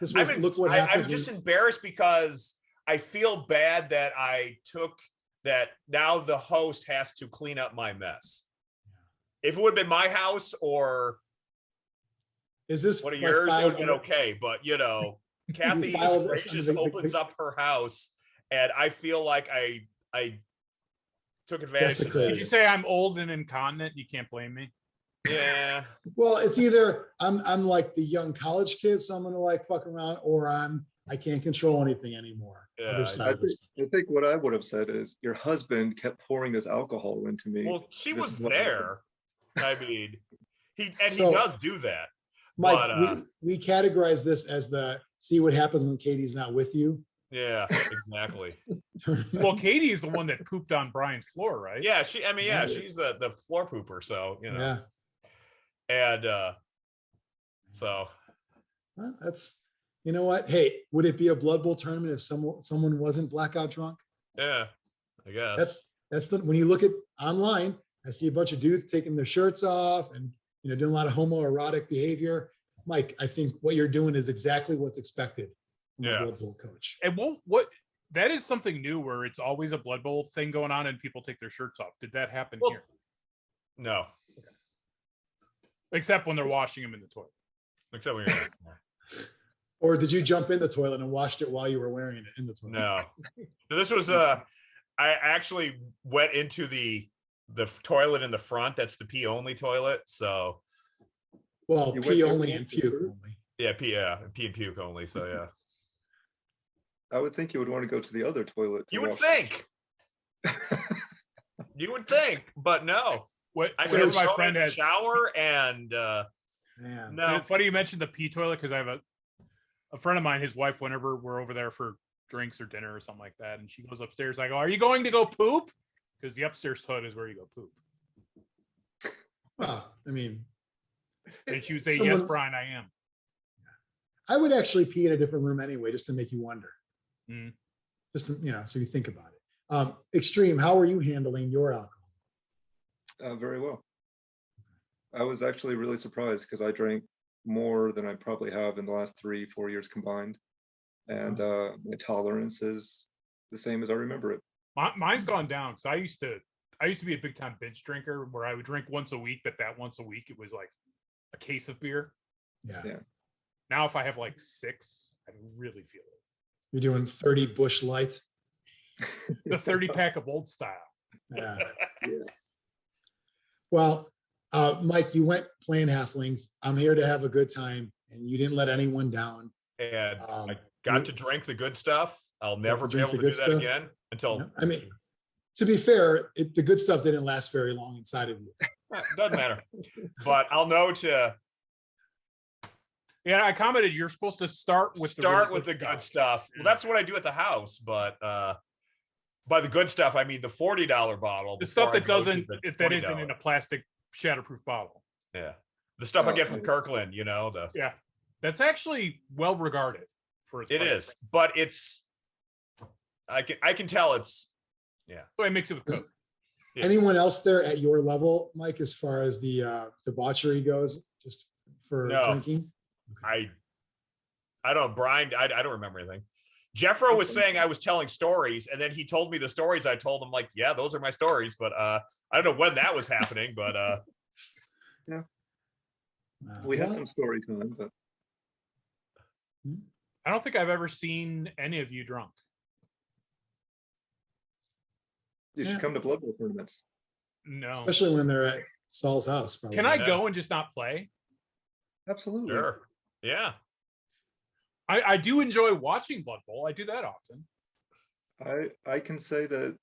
this was, look what I'm happens. just embarrassed because I feel bad that I took that. Now the host has to clean up my mess. If it would have been my house or is this one of like yours, it would filed have been okay. But Kathy filed this just under the- opens up her house, and I feel like I took advantage of Desecrated. Did you that. say I'm old and incontinent? You can't blame me. Yeah. Well, it's either I'm like the young college kid, so I'm gonna like fuck around, or I can't control anything anymore. Yeah, Other side I of this. think what I would have said is your husband kept pouring this alcohol into me. Well, she This was is what there. I mean, he So- does do that. Mike, but, we categorize this as the see what happens when Katie's not with you. Yeah, exactly. Well, Katie is the one that pooped on Brian's floor, right? Yeah, she's the floor pooper. So Yeah. and so Well, that's, you know what? Hey, would it be a Blood Bowl tournament if someone wasn't blackout drunk? yeah, I guess. That's when you look at online, I see a bunch of dudes taking their shirts off and doing a lot of homoerotic behavior. Mike, I think what you're doing is exactly what's expected from a Yes. Blood Bowl coach. And what that is something new where it's always a Blood Bowl thing going on and people take their shirts off. Did that happen Well, here? No, Except when they're washing them in the toilet. except when you're Or did you jump in the toilet and washed it while you were wearing it in the toilet? no. This was I actually went into the toilet in the front. That's the pee only toilet. So Well, You pee went there only with and your puke shirt? only. pee and puke only. So yeah, I would think you would want to go to the other toilet. to you would wash- think. You would think, but no. What I what took if my a friend has shower and Man. no. It's funny you mentioned the pee toilet because I have a friend of mine, his wife, whenever we're over there for drinks or dinner or something like that, and she goes upstairs, I go, "Are you going to go poop?" Because the upstairs toilet is where you go poop. Well, I mean, And she would say, "Yes, Someone- Brian, I am." I would actually pee in a different room anyway, just to make you wonder. Mm. Just to, so you think about it. Extreme, how are you handling your alcohol? Very well. I was actually really surprised because I drank more than I probably have in the last 3-4 years combined. And my tolerance is the same as I remember it. Mine's gone down because I used to be a big time binge drinker where I would drink once a week, but that once a week it was like a case of beer. Yeah. Now if I have like 6, I really feel it. You're doing 30 Bush Light. The 30 pack of old style. Yeah. Yes. Well, Mike, you went playing halflings. I'm here to have a good time, and you didn't let anyone down. And I got to drink the good stuff. I'll never be drink able the to do good that stuff? again until. I mean, to be fair, the good stuff didn't last very long inside of you. Doesn't matter. But I'll know to Yeah, I commented you're supposed to start with the good stuff. Well, that's what I do at the house, but by the good stuff, I mean the $40 bottle. The stuff that isn't in a plastic shatterproof bottle. Yeah. The stuff I get from Kirkland, you know, That's actually well regarded for its it price. is, but I can tell it's So I mix it with Coke. Yeah. Anyone else there at your level, Mike, as far as the debauchery goes, just for drinking? I don't, Brian, I don't remember anything. Jeffro was saying I was telling stories, and then he told me the stories. I told him, like, yeah, those are my stories, but I don't know when that was happening, but yeah. We had some story time, but I don't think I've ever seen any of you drunk. you should come to Bloodbowl tournaments. No. Especially when they're at Saul's house. Probably. Can I go and just not play? Absolutely. sure. Yeah. I do enjoy watching Blood Bowl. I do that often. I can say that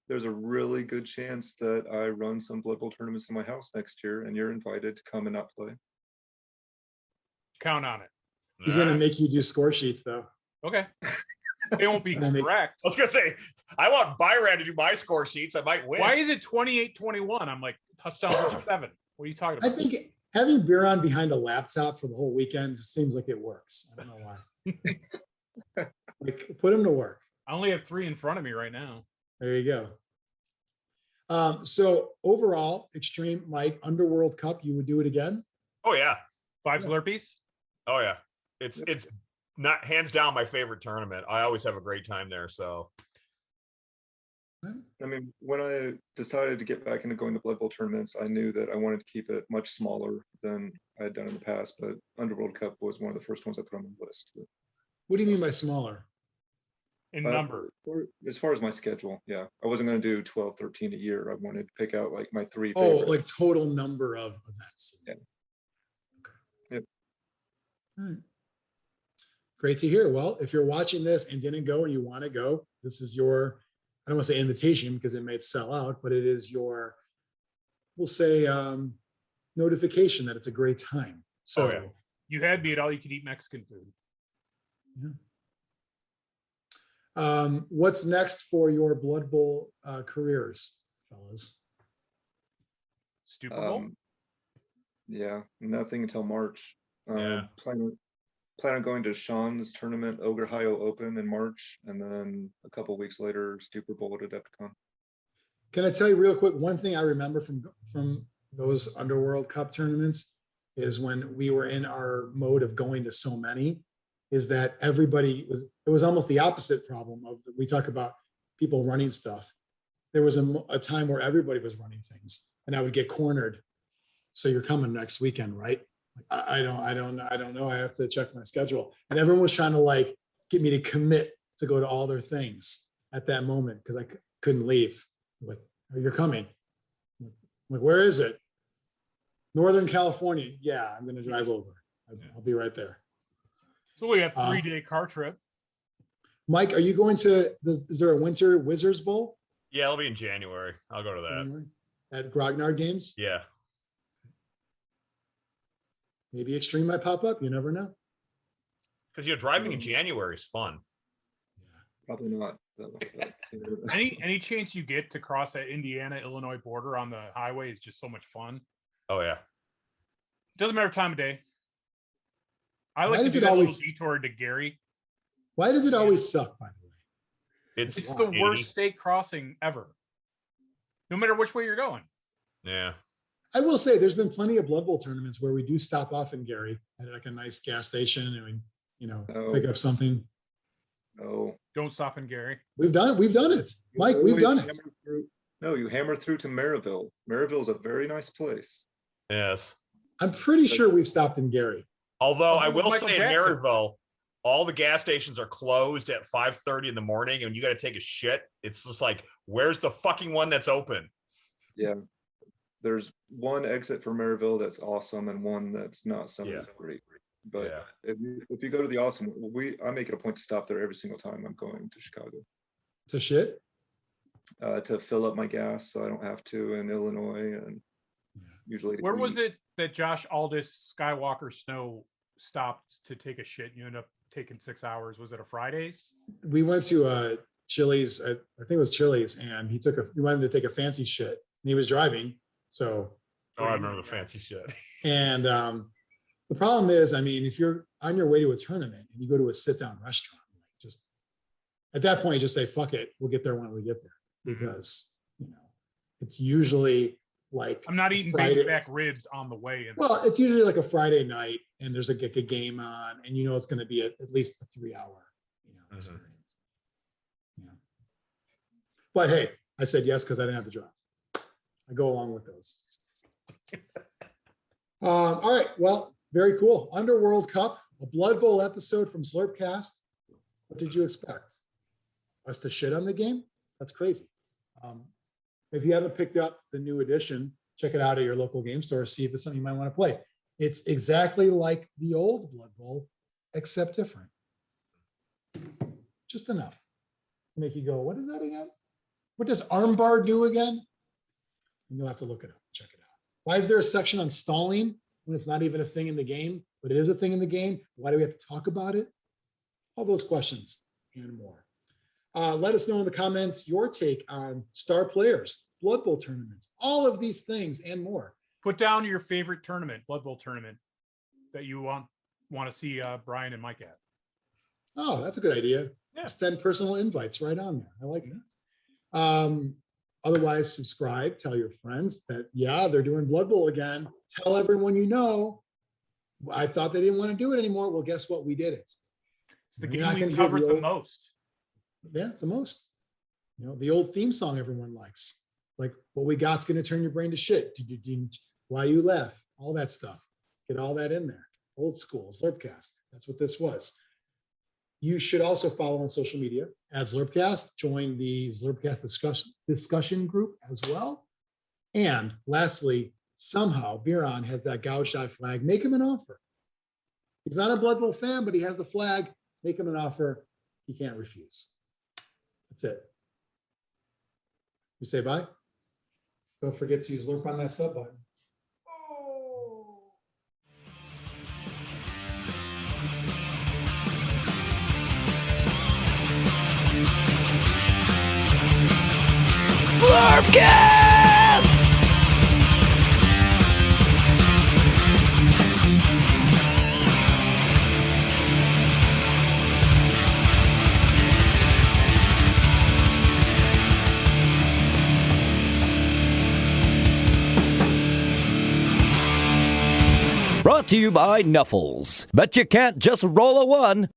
there's a really good chance that I run some Blood Bowl tournaments in my house next year, and you're invited to come and not play. Count on it. He's going to make you do score sheets, though. Okay. It won't be correct. I was gonna say, I want Biran to do my score sheets. I might win. Why is it 28-21? I'm like, touchdown for 7. What are you talking I about? think having Biran behind a laptop for the whole weekend just seems like it works. I don't know why. Like, put him to work. I only have 3 in front of me right now. There you go. So overall, Extreme, Mike, Underworld Cup, you would do it again? Oh yeah. 5 Slurpees? Oh yeah. It's not hands down my favorite tournament. I always have a great time there. So I mean, when I decided to get back into going to Blood Bowl tournaments, I knew that I wanted to keep it much smaller than I had done in the past, but Underworld Cup was one of the first ones I put on my list. What do you mean by smaller? In number. As far as my schedule, yeah. I wasn't going to do 12, 13 a year. I wanted to pick out like my 3 Oh, favorites. like total number of events. Yeah. Okay. Yep. All right. Great to hear. Well, if you're watching this and didn't go and you want to go, this is your, I don't want to say invitation because it may sell out, but it is your, we'll say, notification that it's a great time. So yeah. You had me at all you could eat Mexican food. Yeah. What's next for your Blood Bowl careers, fellas? Stupid Bowl? Yeah, nothing until March. Yeah. Plan on going to Sean's tournament, Ogre Hio Open in March, and then a couple weeks later, Stupid Bowl at Adepticon. Can I tell you real quick, one thing I remember from those Underworld Cup tournaments is when we were in our mode of going to so many, is that everybody was, it was almost the opposite problem of, we talk about people running stuff. There was a time where everybody was running things and I would get cornered. So you're coming next weekend, right? I don't know. I have to check my schedule. And everyone was trying to like get me to commit to go to all their things at that moment because I couldn't leave. Like, oh, you're coming. I'm like, where is it? Northern California. Yeah, I'm going to drive over. I'll be right there. So we have 3-day car trip. Mike, are you going to, is there a winter Wizards Bowl? Yeah, it'll be in January. I'll go to that. At Grognard Games? Yeah. Maybe Extreme might pop up. You never know. Because driving in January is fun. Probably not. Any chance you get to cross that Indiana-Illinois border on the highway is just so much fun. Oh yeah. Doesn't matter time of day. I like Why to does do it that always- little detour to Gary. Why does it always suck, by the way? It's the 80. worst state crossing ever. No matter which way you're going. Yeah. I will say there's been plenty of Blood Bowl tournaments where we do stop off in Gary at like a nice gas station and we, pick up something. No. Don't stop in Gary. We've done it. Mike, we've done it. No, you hammer through to Maryville. Maryville is a very nice place. Yes. I'm pretty sure we've stopped in Gary. Although I will Michael say in Jackson. Maryville, all the gas stations are closed at 5:30 in the morning, and you got to take a shit. It's just like, where's the fucking one that's open? Yeah. There's one exit for Maryville that's awesome and one that's not so great. But Yeah. if you go to the awesome, I make it a point to stop there every single time I'm going to Chicago. To shit? To fill up my gas so I don't have to in Illinois and usually. Where was it that Josh Aldis Skywalker Snow stopped to take a shit? You ended up taking 6 hours. Was it a Fridays? We went to Chili's. I think it was Chili's, and he wanted to take a fancy shit. And he was driving, so. Oh, I remember the fancy shit. And the problem is, I mean, if you're on your way to a tournament and you go to a sit-down restaurant, just at that point, just say, fuck it, we'll get there when we get there. Because, it's usually like I'm not eating baby back ribs on the way. Well, it's usually like a Friday night and there's a game on and it's going to be at least a 3-hour, experience. Yeah. But hey, I said yes because I didn't have to drive. I go along with those. All right. Well, very cool. Underworld Cup, a Blood Bowl episode from Zlurpcast. What did you expect? Us to shit on the game? That's crazy. If you haven't picked up the new edition, check it out at your local game store. See if it's something you might want to play. It's exactly like the old Blood Bowl, except different. Just enough to make you go, what is that again? What does armbar do again? And you'll have to look it up, check it out. Why is there a section on stalling when it's not even a thing in the game, but it is a thing in the game? Why do we have to talk about it? All those questions and more. Let us know in the comments your take on star players, Blood Bowl tournaments, all of these things and more. Put down your favorite tournament, Blood Bowl tournament, that you want to see Brian and Mike at. Oh, that's a good idea. Yeah. Extend personal invites right on there. I like that. Otherwise, subscribe, tell your friends that, they're doing Blood Bowl again. Tell everyone you know. I thought they didn't want to do it anymore. Well, guess what? We did it. It's the game we covered the most. Yeah, the most. The old theme song everyone likes. Like, what we got's going to turn your brain to shit. Why you left? All that stuff. Get all that in there. Old school, Zlurpcast. That's what this was. You should also follow on social media at Zlurpcast. Join the Zlurpcast discussion group as well. And lastly, somehow Biran has that gouged eye flag. Make him an offer. He's not a Blood Bowl fan, but he has the flag. Make him an offer. He can't refuse. That's it. You say bye? Don't forget to use Zlurp on that sub button. Zlurpcast! Brought to you by Nuffles. Bet you can't just roll a one.